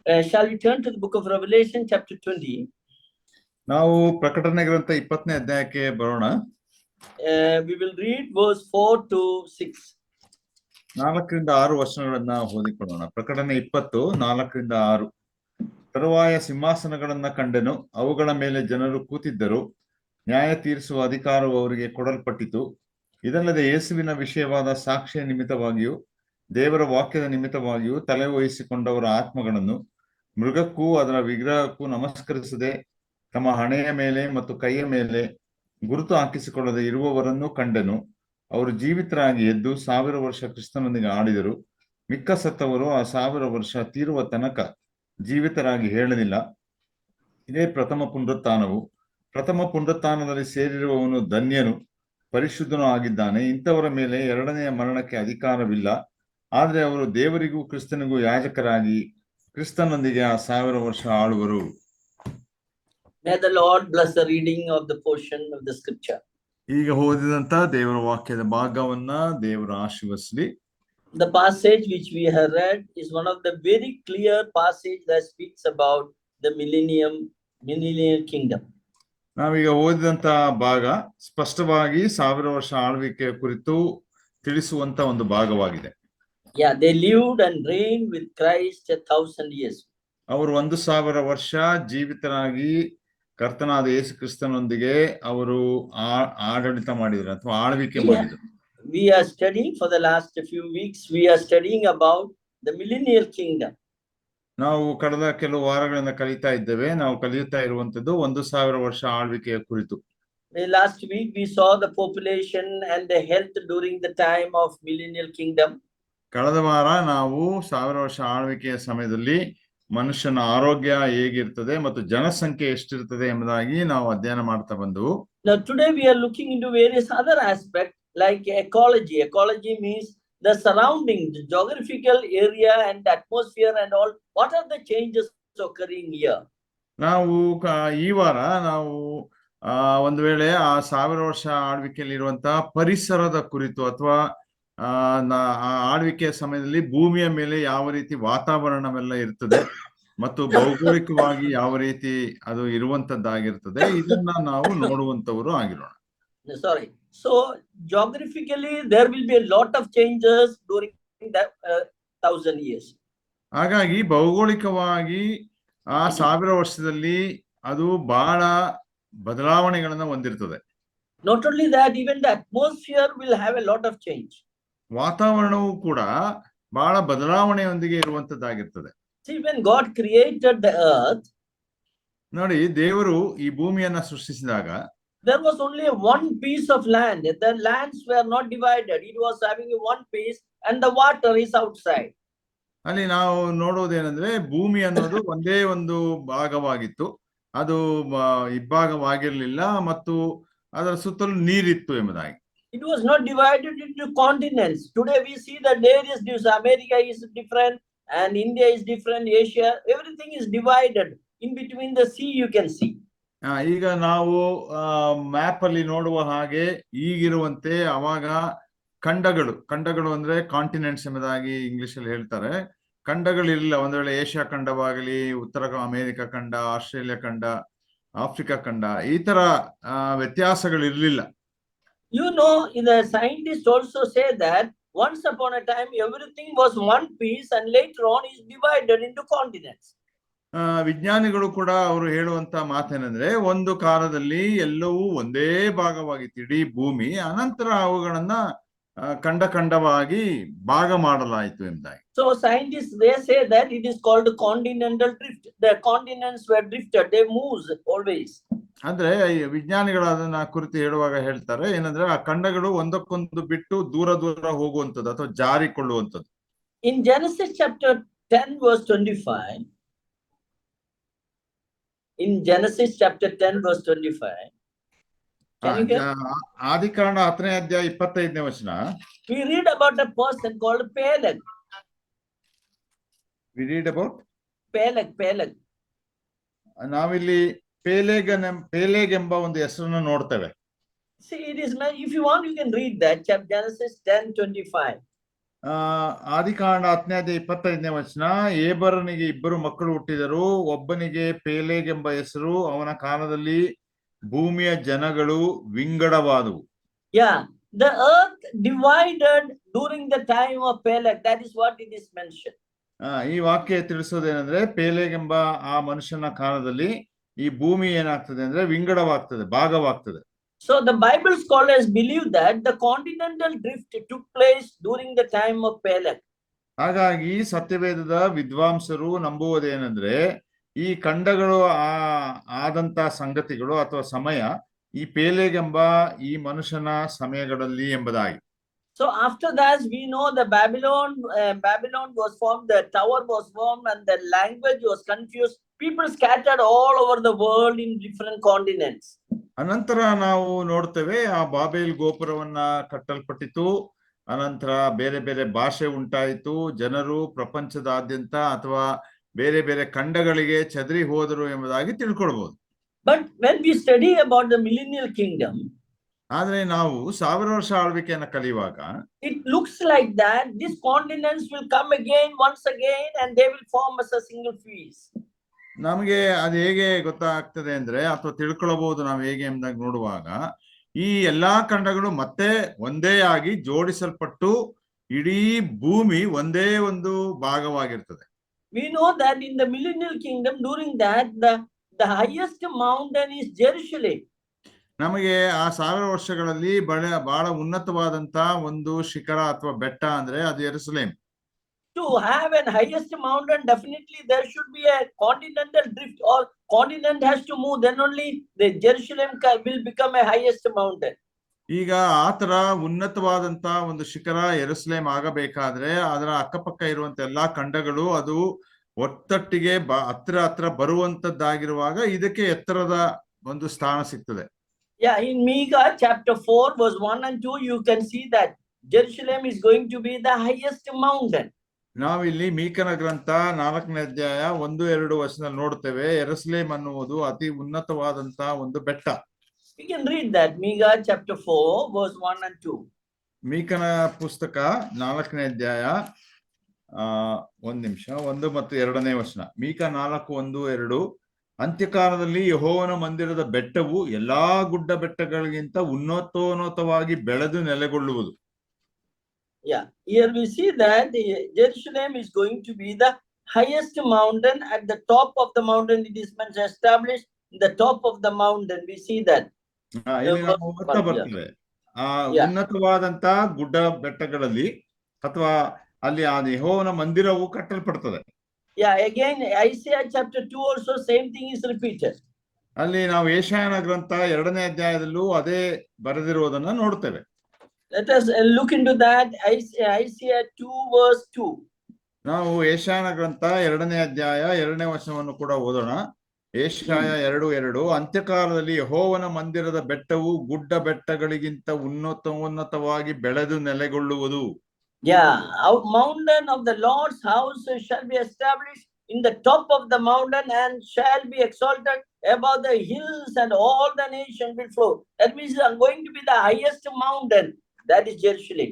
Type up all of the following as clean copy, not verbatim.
Shall we turn to the book of Revelation, chapter 20? ನಾವು ಪ್ರಕಟಣೆ ಗ್ರಂಥ 20ನೇ ಅಧ್ಯಾಯಕ್ಕೆ ಬರೋಣ. We will read verse 4 to 6. 4ರಿಂದ 6 ವಚನಗಳನ್ನ ಓದಿಕೊಳ್ಳೋಣ. ಪ್ರಕಟಣೆ 20, 4ರಿಂದ 6. ತರುವಾಯ ಸಿಂಹಾಸನಗಳನ್ನ ಕಂಡೆನು, ಅವುಗಳ ಮೇಲೆ ಜನರು ಕೂತಿದ್ದರು, ನ್ಯಾಯ ತೀರಿಸುವ ಅಧಿಕಾರವು ಅವರಿಗೆ ಕೊಡಲ್ಪಟ್ಟಿತು. ಇದಲ್ಲದೆ ಯೇಸುವಿನ ವಿಷಯವಾದ ಸಾಕ್ಷಿಯ ನಿಮಿತ್ತವಾಗಿಯೂ ದೇವರ ವಾಕ್ಯದ ನಿಮಿತ್ತವಾಗಿಯೂ ತಲೆ ವಹಿಸಿಕೊಂಡವರ ಆತ್ಮಗಳನ್ನು ಮೃಗಕ್ಕೂ ಅದರ ವಿಗ್ರಹಕ್ಕೂ ನಮಸ್ಕರಿಸದೆ ತಮ್ಮ ಹಣೆಯ ಮೇಲೆ ಮತ್ತು ಕೈಯ ಮೇಲೆ ಗುರುತು ಹಾಕಿಸಿಕೊಳ್ಳದೆ ಇರುವವರನ್ನು ಕಂಡೆನು. ಅವರು ಜೀವಿತರಾಗಿ ಎದ್ದು 1000 ವರ್ಷ ಕ್ರಿಸ್ತನೊಂದಿಗೆ ಆಡಿದರು. ಮಿಕ್ಕ ಸತ್ತವರು ಆ 1000 ವರ್ಷ ತೀರುವ ತನಕ ಜೀವಿತರಾಗಿ ಹೇಳಲಿಲ್ಲ. ಇದೇ ಪ್ರಥಮ ಪುನರುತ್ಥಾನವು. ಪ್ರಥಮ ಪುನರುತ್ಥಾನದಲ್ಲಿ ಸೇರಿರುವವನು ಧನ್ಯನು, ಪರಿಶುದ್ಧನೂ ಆಗಿದ್ದಾನೆ. ಇಂಥವರ ಮೇಲೆ ಎರಡನೆಯ ಮರಣಕ್ಕೆ ಅಧಿಕಾರವಿಲ್ಲ. ಆದರೆ ಅವರು ದೇವರಿಗೂ ಕ್ರಿಸ್ತನಿಗೂ ಯಾಜಕರಾಗಿ ಕ್ರಿಸ್ತನೊಂದಿಗೆ ಆ 1000 ವರ್ಷ ಆಳುವರು. May the Lord bless the reading of the portion of the scripture. ಈಗ ಓದಿದಂತ ದೇವರ ವಾಕ್ಯದ ಭಾಗವನ್ನ ದೇವರ ಆಶೀರ್ವದಿಸಲಿ. The passage which we have read is one of the very clear passage that speaks about the millennial kingdom. ನಾವೀಗ ಓದಿದಂತ ಭಾಗ ಸ್ಪಷ್ಟವಾಗಿ 1000 ವರ್ಷ ಆಳ್ವಿಕೆಯ ಕುರಿತು ತಿಳಿಸುವಂತ ಒಂದು ಭಾಗವಾಗಿದೆ. Yeah, they lived and reigned with Christ 1000 years. ಅವರು 1000 ವರ್ಷ ಜೀವಿತರಾಗಿ ಕರ್ತನಾದ ಯೇಸು ಕ್ರಿಸ್ತನೊಂದಿಗೆ ಅವರು ಆಡಳಿತ ಮಾಡಿದ್ರು ಅಥವಾ ಆಳ್ವಿಕೆ ಮಾಡಿದ್ರು. We are studying for the last few weeks. We are studying about the millennial kingdom. ನಾವು ಕಳೆದ ಕೆಲವು ವಾರಗಳಿಂದ ಕಲಿತಾ ಇದ್ದೇವೆ. ನಾವು ಕಲಿಯುತ್ತಾ ಇರುವಂತದ್ದು 1000 ವರ್ಷ ಆಳ್ವಿಕೆಯ ಕುರಿತು. Last week we saw the population and the health during the time of millennial kingdom. ಕಳೆದ ವಾರ ನಾವು 1000 ವರ್ಷ ಆಳ್ವಿಕೆಯ ಸಮಯದಲ್ಲಿ ಮನುಷ್ಯನ ಆರೋಗ್ಯ ಹೇಗಿರ್ತದೆ ಮತ್ತು ಜನಸಂಖ್ಯೆ ಎಷ್ಟಿರ್ತದೆ ಎಂಬುದಾಗಿ ನಾವು ಅಧ್ಯಯನ ಮಾಡ್ತಾ ಬಂದವು. Now today we are looking into various other aspects like ecology. Ecology means the surrounding, the geographical area and the atmosphere and all. What are the changes occurring here? ನಾವು ಈ ವಾರ ನಾವು ಒಂದು ವೇಳೆ ಆ 1000 ವರ್ಷ ಆಳ್ವಿಕೆಯಲ್ಲಿ ಇರುವಂತಹ ಪರಿಸರದ ಕುರಿತು ಅಥವಾ ಆಳ್ವಿಕೆಯ ಸಮಯದಲ್ಲಿ ಭೂಮಿಯ ಮೇಲೆ ಯಾವ ರೀತಿ ವಾತಾವರಣವೆಲ್ಲ ಇರ್ತದೆ ಮತ್ತು ಭೌಗೋಳಿಕವಾಗಿ ಯಾವ ರೀತಿ ಅದು ಇರುವಂತದ್ದಾಗಿರ್ತದೆ ಇದನ್ನ ನಾವು ನೋಡುವಂತವರು ಆಗಿರೋಣ. Sorry. So geographically there will be a lot of changes during that 1000 years. ಹಾಗಾಗಿ ಭೌಗೋಳಿಕವಾಗಿ ಆ 1000 ವರ್ಷದಲ್ಲಿ ಅದು ಬಹಳ ಬದಲಾವಣೆಗಳನ್ನ ಹೊಂದಿರ್ತದೆ. Not only that, even the atmosphere will have a lot of change. ವಾತಾವರಣವು ಕೂಡ ಬಹಳ ಬದಲಾವಣೆಯೊಂದಿಗೆ ಇರುವಂತದ್ದಾಗಿರ್ತದೆ. See, when God created the earth, ನೋಡಿ, ದೇವರು ಈ ಭೂಮಿಯನ್ನ ಸೃಷ್ಟಿಸಿದಾಗ there was only one piece of land. The lands were not divided. It was having one piece and the water is outside. ಅಲ್ಲಿ ನಾವು ನೋಡೋದೇನೆಂದ್ರೆ ಭೂಮಿ ಅನ್ನೋದು ಒಂದೇ ಒಂದು ಭಾಗವಾಗಿತ್ತು. ಅದು ಇಬ್ಬಾಗವಾಗಿರ್ಲಿಲ್ಲ ಮತ್ತು ಅದರ ಸುತ್ತಲೂ ನೀರಿತ್ತು ಎಂಬುದಾಗಿ. It was not divided into continents. Today we see that there is this, America is different and India is different, Asia, everything is divided. In between the sea you can see. ಈಗ ನಾವು map ಅಲ್ಲಿ ನೋಡುವ ಹಾಗೆ ಈಗಿರುವಂತೆ ಅವಾಗ ಖಂಡಗಳು ಅಂದ್ರೆ continents ಎಂಬುದಾಗಿ English ಅಲ್ಲಿ ಹೇಳ್ತಾರೆ. ಖಂಡಗಳಿರಲಿಲ್ಲ. ಒಂದು ವೇಳೆ ಏಷ್ಯಾ ಖಂಡವಾಗಲಿ, ಉತ್ತರ ಅಮೆರಿಕ ಖಂಡ, ಆಸ್ಟ್ರೇಲಿಯಾ ಖಂಡ, ಆಫ್ರಿಕಾ ಖಂಡ, ಈ ತರ ವ್ಯತ್ಯಾಸಗಳಿರ್ಲಿಲ್ಲ. You know, the scientists also say that once upon a time everything was one piece and later on is divided into continents. ವಿಜ್ಞಾನಿಗಳು ಕೂಡ ಅವರು ಹೇಳುವಂತ ಮಾತೇನೆಂದ್ರೆ ಒಂದು ಕಾಲದಲ್ಲಿ ಎಲ್ಲವೂ ಒಂದೇ ಭಾಗವಾಗಿತ್ತು ಇಡೀ ಭೂಮಿ, ಅನಂತರ ಅವುಗಳನ್ನ ಖಂಡವಾಗಿ ಭಾಗ ಮಾಡಲಾಯಿತು ಎಂಬುದಾಗಿ. So scientists, they say that it is called continental drift. The continents were drifted, they move always. ಅಂದ್ರೆ ವಿಜ್ಞಾನಿಗಳು ಅದನ್ನ ಕುರಿತು ಹೇಳುವಾಗ ಹೇಳ್ತಾರೆ ಏನಂದ್ರೆ ಆ ಖಂಡಗಳು ಒಂದಕ್ಕೊಂದು ಬಿಟ್ಟು ದೂರ ಹೋಗುವಂಥದ್ದು ಅಥವಾ ಜಾರಿಕೊಳ್ಳುವಂಥದ್ದು. In Genesis chapter 10 verse 25, in Genesis chapter 10 verse 25, ಆದಿಕಾಂಡ 10ನೇ ಅಧ್ಯಾಯ 25ನೇ ವಚನ, we read about a person called Peleg. We read about Peleg. ನಾವಿಲ್ಲಿ ಪೇಲೆಗ್ ಎಂಬ ಒಂದು ಹೆಸರನ್ನು ನೋಡ್ತೇವೆ. See, it is, if you want you can read that Genesis 10:25. ಆದಿಕಾಂಡ 10ನೇ ವಚನ, ಏಬರನಿಗೆ 2 ಮಕ್ಕಳು ಹುಟ್ಟಿದರು, ಒಬ್ಬನಿಗೆ ಪೇಲೆಗ್ ಎಂಬ ಹೆಸರು. ಅವನ ಕಾಲದಲ್ಲಿ ಭೂಮಿಯ ಜನಗಳು ವಿಂಗಡವಾದವು. Yeah, the earth divided during the time of Peleg. That is what it is mentioned. ಈ ವಾಕ್ಯ ತಿಳಿಸೋದೇನೆಂದ್ರೆ, ಪೇಲೆಗ್ ಎಂಬ ಆ ಮನುಷ್ಯನ ಕಾಲದಲ್ಲಿ ಈ ಭೂಮಿ ಏನಾಗ್ತದೆ ಅಂದ್ರೆ ವಿಂಗಡವಾಗ್ತದೆ, ಭಾಗವಾಗ್ತದೆ. So the Bible scholars believe that the continental drift took place during the time of Peleg. ಹಾಗಾಗಿ ಸತ್ಯವೇದದ ವಿದ್ವಾಂಸರು ನಂಬುವುದೇನೆಂದ್ರೆ, ಈ ಖಂಡಗಳು ಆದಂತ ಸಂಗತಿಗಳು ಅಥವಾ ಸಮಯ ಈ ಪೇಲೆಗ್ ಎಂಬ ಈ ಮನುಷ್ಯನ ಸಮಯಗಳಲ್ಲಿ ಎಂಬುದಾಗಿ. So after that, we know the Babylon was formed, the tower was formed, and the language was confused. People scattered all over the world in different continents. ಅನಂತರ ನಾವು ನೋಡ್ತೇವೆ, ಆ ಬಾಬೇಲ್ ಗೋಪುರವನ್ನ ಕಟ್ಟಲ್ಪಟ್ಟಿತು. ಅನಂತರ ಬೇರೆ ಬೇರೆ ಭಾಷೆ ಉಂಟಾಯಿತು. ಜನರು ಪ್ರಪಂಚದಾದ್ಯಂತ ಅಥವಾ ಬೇರೆ ಬೇರೆ ಖಂಡಗಳಿಗೆ ಚದರಿ ಹೋದರು ಎಂಬುದಾಗಿ ತಿಳ್ಕೊಳ್ಬಹುದು. But when we study about the millennial kingdom, ಆದ್ರೆ ನಾವು 1000 ವರ್ಷ ಆಳ್ವಿಕೆಯನ್ನು ಕಲಿಯುವಾಗ it looks like that these continents will come again once again and they will form as a single piece. ನಮಗೆ ಅದು ಹೇಗೆ ಗೊತ್ತಾಗ್ತದೆ ಅಂದ್ರೆ, ಅಥವಾ ತಿಳ್ಕೊಳ್ಬಹುದು ನಾವು ಹೇಗೆ ಎಂಬುದಾಗಿ ನೋಡುವಾಗ, ಈ ಎಲ್ಲಾ ಖಂಡಗಳು ಮತ್ತೆ ಒಂದೇ ಆಗಿ ಜೋಡಿಸಲ್ಪಟ್ಟು ಇಡೀ ಭೂಮಿ ಒಂದೇ ಒಂದು ಭಾಗವಾಗಿರ್ತದೆ. We know that in the millennial kingdom, during that the highest mountain is Jerusalem. ನಮಗೆ ಆ 1000 ವರ್ಷಗಳಲ್ಲಿ ಬಹಳ ಉನ್ನತವಾದಂತ ಒಂದು ಶಿಖರ ಅಥವಾ ಬೆಟ್ಟ ಅಂದ್ರೆ ಅದು ಯೆರೂಸಲೇಮ್. To have an highest mountain, definitely there should be a continental drift, or continent has to move, then only the Jerusalem will become a highest mountain. ಈಗ ಆತರ ಉನ್ನತವಾದಂತ ಒಂದು ಶಿಖರ ಯೆರೂಸಲೇಮ್ ಆಗಬೇಕಾದ್ರೆ ಅದರ ಅಕ್ಕಪಕ್ಕ ಇರುವಂತ ಎಲ್ಲಾ ಖಂಡಗಳು ಅದು ಒತ್ತಟ್ಟಿಗೆ ಹತ್ರ ಬರುವಂತದ್ದಾಗಿರುವಾಗ ಇದಕ್ಕೆ ಎತ್ತರದ ಒಂದು ಸ್ಥಾನ ಸಿಗ್ತದೆ. Yeah, in Micah chapter 4 verse 1 and 2, you can see that Jerusalem is going to be the highest mountain. ನಾವಿಲ್ಲಿ ಮೀಕನ ಗ್ರಂಥ 4ನೇ ಅಧ್ಯಾಯ 1-2 ವಚನದಲ್ಲಿ ನೋಡ್ತೇವೆ, ಯೆರೂಸಲೇಮ್ ಅನ್ನುವುದು ಅತಿ ಉನ್ನತವಾದಂತ ಒಂದು ಬೆಟ್ಟ. We can read that, Micah chapter 4 verse 1 and 2. ಮೀಕನ ಪುಸ್ತಕ 4ನೇ ಅಧ್ಯಾಯ 1 ಮತ್ತು 2ನೇ ವಚನ. ಮೀಕ 4:1-2. ಅಂತ್ಯಕಾಲದಲ್ಲಿ ಯೆಹೋವನ ಮಂದಿರದ ಬೆಟ್ಟವು ಎಲ್ಲಾ ಗುಡ್ಡ ಬೆಟ್ಟಗಳಿಗಿಂತ ಉನ್ನತೋನ್ನತವಾಗಿ ಬೆಳೆದು ನೆಲೆಗೊಳ್ಳುವುದು. Yeah, here we see that Jerusalem is going to be the highest mountain. At the top of the mountain, it is meant established. In the top of the mountain, we see that. ಬರ್ತದೆ ಉನ್ನತವಾದಂತ ಗುಡ್ಡ ಬೆಟ್ಟಗಳಲ್ಲಿ ಅಥವಾ ಅಲ್ಲಿ ಆ ಯೆಹೋವನ ಮಂದಿರವು ಕಟ್ಟಲ್ಪಡ್ತದೆ. Yeah, again Isaiah chapter 2 also same thing is repeated. ಅಲ್ಲಿ ನಾವು ಯೆಶಾಯನ ಗ್ರಂಥ 2ನೇ ಅಧ್ಯಾಯದಲ್ಲೂ ಅದೇ ಬರೆದಿರುವುದನ್ನ ನೋಡ್ತೇವೆ. Let us look into that. Isaiah 2 verse 2. ನಾವು ಯೆಶಾಯನ ಗ್ರಂಥ 2ನೇ ಅಧ್ಯಾಯ 2ನೇ ವಚನವನ್ನು ಕೂಡ ಓದೋಣ. ಯೆಶಾಯ 2:2. ಅಂತ್ಯಕಾಲದಲ್ಲಿ ಯೆಹೋವನ ಮಂದಿರದ ಬೆಟ್ಟವು ಗುಡ್ಡ ಬೆಟ್ಟಗಳಿಗಿಂತ ಉನ್ನತವಾಗಿ ಬೆಳೆದು ನೆಲೆಗೊಳ್ಳುವುದು. Yeah, our mountain of the Lord's house shall be established in the top of the mountain and shall be exalted above the hills, and all the nations will flow. That means going to be the highest mountain, that is Jerusalem.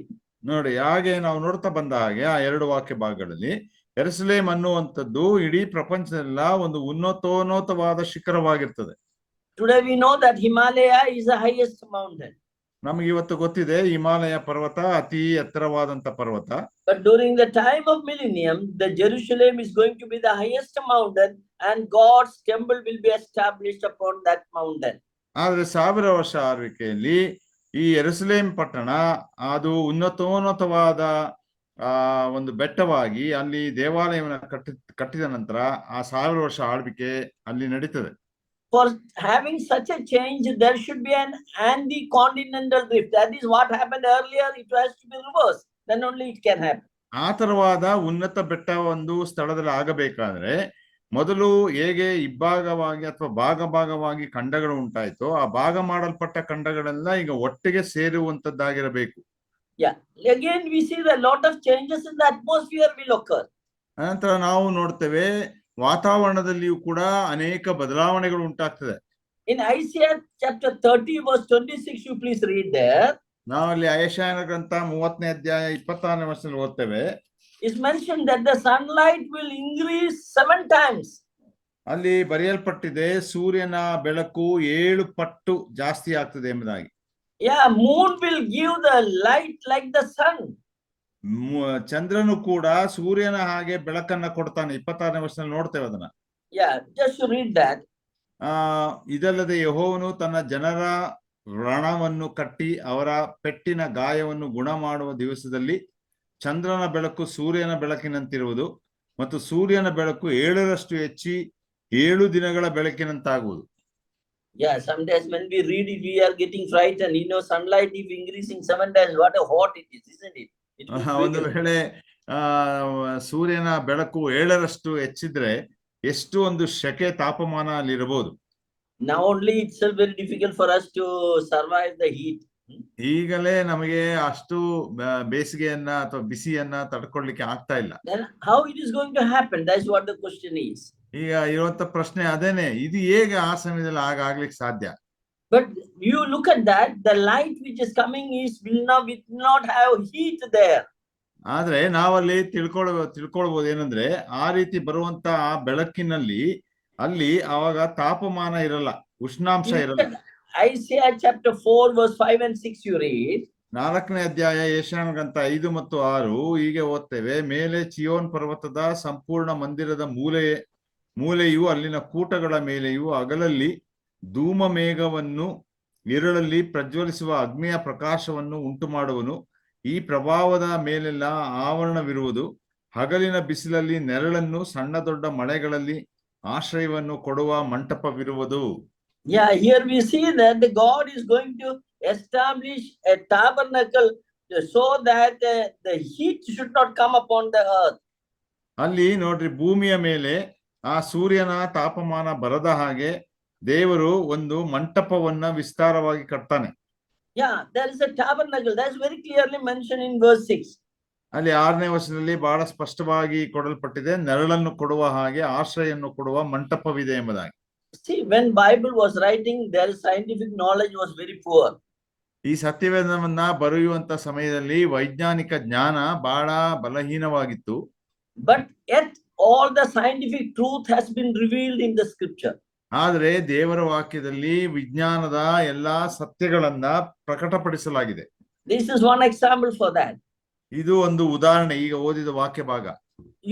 ನೋಡಿ, ಹಾಗೆ ನಾವು ನೋಡ್ತಾ ಬಂದ ಹಾಗೆ ಆ 2 ವಾಕ್ಯ ಭಾಗಗಳಲ್ಲಿ ಯೆರೂಸಲೇಮ್ ಅನ್ನುವಂಥದ್ದು ಇಡೀ ಪ್ರಪಂಚದಲ್ಲ ಒಂದು ಉನ್ನತೋನ್ನತವಾದ ಶಿಖರವಾಗಿರ್ತದೆ. Today we know that Himalaya is the highest mountain. ನಮಗೆ ಇವತ್ತು ಗೊತ್ತಿದೆ ಹಿಮಾಲಯ ಪರ್ವತ ಅತಿ ಎತ್ತರವಾದಂತ ಪರ್ವತ. But during the time of millennium, the Jerusalem is going to be the highest mountain, and God's temple will be established upon that mountain. ಆದ್ರೆ 1000 ವರ್ಷ ಆಳ್ವಿಕೆಯಲ್ಲಿ ಈ ಯೆರೂಸಲೇಮ್ ಪಟ್ಟಣ ಅದು ಉನ್ನತೋನ್ನತವಾದ ಒಂದು ಬೆಟ್ಟವಾಗಿ ಅಲ್ಲಿ ದೇವಾಲಯವನ್ನು ಕಟ್ಟಿದ ನಂತರ ಆ 1000 ವರ್ಷ ಆಳ್ವಿಕೆ ಅಲ್ಲಿ ನಡೀತದೆ. For having such a change, there should be an anti-continental drift. That is what happened earlier. It has to be reversed. Then only it can happen. ಆ ತರವಾದ ಉನ್ನತ ಬೆಟ್ಟ ಒಂದು ಸ್ಥಳದಲ್ಲಿ ಆಗಬೇಕಾದ್ರೆ ಮೊದಲು ಹೇಗೆ ಇಬ್ಬಾಗವಾಗಿ ಅಥವಾ ಭಾಗವಾಗಿ ಖಂಡಗಳು ಉಂಟಾಯ್ತು, ಆ ಭಾಗ ಮಾಡಲ್ಪಟ್ಟ ಖಂಡಗಳೆಲ್ಲ ಈಗ ಒಟ್ಟಿಗೆ ಸೇರುವಂತದ್ದಾಗಿರಬೇಕು. Yeah. Again, we see that a lot of changes in the atmosphere will occur. ಅನಂತರ ನಾವು ನೋಡ್ತೇವೆ ವಾತಾವರಣದಲ್ಲಿಯೂ ಕೂಡ ಅನೇಕ ಬದಲಾವಣೆಗಳು ಉಂಟಾಗ್ತದೆ. In Isaiah chapter 30 verse 26, you please read there. ನಾವಲ್ಲಿ ಯೆಶಾಯನ ಗ್ರಂಥ 30ನೇ ಅಧ್ಯಾಯ 26ನೇ ವರ್ಷದಲ್ಲಿ ಓದ್ತೇವೆ. It's mentioned that the sunlight will increase 7 times. ಅಲ್ಲಿ ಬರೆಯಲ್ಪಟ್ಟಿದೆ ಸೂರ್ಯನ ಬೆಳಕು 7 ಪಟ್ಟು ಜಾಸ್ತಿ ಆಗ್ತದೆ ಎಂಬುದಾಗಿ. Yeah, moon will give the light like the sun. ಚಂದ್ರನು ಕೂಡ ಸೂರ್ಯನ ಹಾಗೆ ಬೆಳಕನ್ನ ಕೊಡ್ತಾನೆ. 26ನೇ ವರ್ಷದಲ್ಲಿ ನೋಡ್ತೇವೆ ಅದನ್ನ. Yeah, just to read that. ಇದಲ್ಲದೆ ಯೆಹೋವನು ತನ್ನ ಜನರ ರಣವನ್ನು ಕಟ್ಟಿ ಅವರ ಪೆಟ್ಟಿನ ಗಾಯವನ್ನು ಗುಣ ಮಾಡುವ ದಿವಸದಲ್ಲಿ ಚಂದ್ರನ ಬೆಳಕು ಸೂರ್ಯನ ಬೆಳಕಿನಂತಿರುವುದು ಮತ್ತು ಸೂರ್ಯನ ಬೆಳಕು 7ರಷ್ಟು ಹೆಚ್ಚಿ 7 ದಿನಗಳ ಬೆಳಕಿನಂತಾಗುವುದು. Yeah, sometimes when we read it, we are getting frightened. You know, sunlight is increasing 7 times. What a hot it is, isn't it? ಒಂದು ವೇಳೆ ಸೂರ್ಯನ ಬೆಳಕು 7ರಷ್ಟು ಹೆಚ್ಚಿದ್ರೆ ಎಷ್ಟು ಒಂದು ಶೆಕೆ ತಾಪಮಾನ ಅಲ್ಲಿ ಇರಬಹುದು. Now only it's very difficult for us to survive the heat. ಈಗಲೇ ನಮಗೆ ಅಷ್ಟು ಬೇಸಿಗೆಯನ್ನ ಅಥವಾ ಬಿಸಿಯನ್ನ ತಡ್ಕೊಳ್ಳಿಕ್ಕೆ ಆಗ್ತಾ ಇಲ್ಲ. Then how it is going to happen? That's what the question is. ಈಗ ಇರುವಂತ ಪ್ರಶ್ನೆ ಅದೇನೆ, ಇದು ಹೇಗೆ ಆ ಸಮಯದಲ್ಲಿ ಆಗ್ಲಿಕ್ಕೆ ಸಾಧ್ಯ? But you look at that, the light which is coming will not have heat there. ಆದ್ರೆ ನಾವಲ್ಲಿ ತಿಳ್ಕೊಳ್ಬಹುದು ಏನಂದ್ರೆ, ಆ ರೀತಿ ಬರುವಂತ ಆ ಬೆಳಕಿನಲ್ಲಿ ಅಲ್ಲಿ ಅವಾಗ ತಾಪಮಾನ ಇರಲ್ಲ, ಉಷ್ಣಾಂಶ ಇರಲ್ಲ. Isaiah chapter 4 verse 5 and 6 you read. 4ನೇ ಅಧ್ಯಾಯ ಯೆಶಾಯನ ಗ್ರಂಥ 5 ಮತ್ತು 6 ಹೀಗೆ ಓದ್ತೇವೆ. ಮೇಲೆ ಚಿಯೋನ್ ಪರ್ವತದ ಸಂಪೂರ್ಣ ಮಂದಿರದ ಮೂಲೆಯು ಅಲ್ಲಿನ ಕೂಟಗಳ ಮೇಲೆಯೂ ಹಗಲಲ್ಲಿ ಧೂಮ ಮೇಘವನ್ನು ಇರುಳಲ್ಲಿ ಪ್ರಜ್ವಲಿಸುವ ಅಗ್ನಿಯ ಪ್ರಕಾಶವನ್ನು ಉಂಟು ಮಾಡುವನು. ಈ ಪ್ರಭಾವದ ಮೇಲೆಲ್ಲ ಆವರಣವಿರುವುದು. ಹಗಲಿನ ಬಿಸಿಲಲ್ಲಿ ನೆರಳನ್ನು, ಸಣ್ಣ ದೊಡ್ಡ ಮಳೆಗಳಲ್ಲಿ ಆಶ್ರಯವನ್ನು ಕೊಡುವ ಮಂಟಪವಿರುವುದು. Yeah, here we see that the God is going to establish a tabernacle so that the heat should not come upon the earth. ಅಲ್ಲಿ ನೋಡ್ರಿ, ಭೂಮಿಯ ಮೇಲೆ ಆ ಸೂರ್ಯನ ತಾಪಮಾನ ಬರದ ಹಾಗೆ ದೇವರು ಒಂದು ಮಂಟಪವನ್ನ ವಿಸ್ತಾರವಾಗಿ ಕಟ್ತಾನೆ. Yeah, there is a tabernacle. That's very clearly mentioned in verse 6. ಅಲ್ಲಿ 6ನೇ ವರ್ಷದಲ್ಲಿ ಬಹಳ ಸ್ಪಷ್ಟವಾಗಿ ಕೊಡಲ್ಪಟ್ಟಿದೆ, ನೆರಳನ್ನು ಕೊಡುವ ಹಾಗೆ ಆಶ್ರಯನ್ನು ಕೊಡುವ ಮಂಟಪವಿದೆ ಎಂಬುದಾಗಿ. See, when Bible was writing, their scientific knowledge was very poor. ಈ ಸತ್ಯವೇದವನ್ನ ಬರೆಯುವಂತ ಸಮಯದಲ್ಲಿ ವೈಜ್ಞಾನಿಕ ಜ್ಞಾನ ಬಹಳ ಬಲಹೀನವಾಗಿತ್ತು. But yet all the scientific truth has been revealed in the scripture. ಆದರೆ ದೇವರ ವಾಕ್ಯದಲ್ಲಿ ವಿಜ್ಞಾನದ ಎಲ್ಲಾ ಸತ್ಯಗಳನ್ನ ಪ್ರಕಟಪಡಿಸಲಾಗಿದೆ. This is one example for that. ಇದು ಒಂದು ಉದಾಹರಣೆ, ಈಗ ಓದಿದ ವಾಕ್ಯ ಭಾಗ.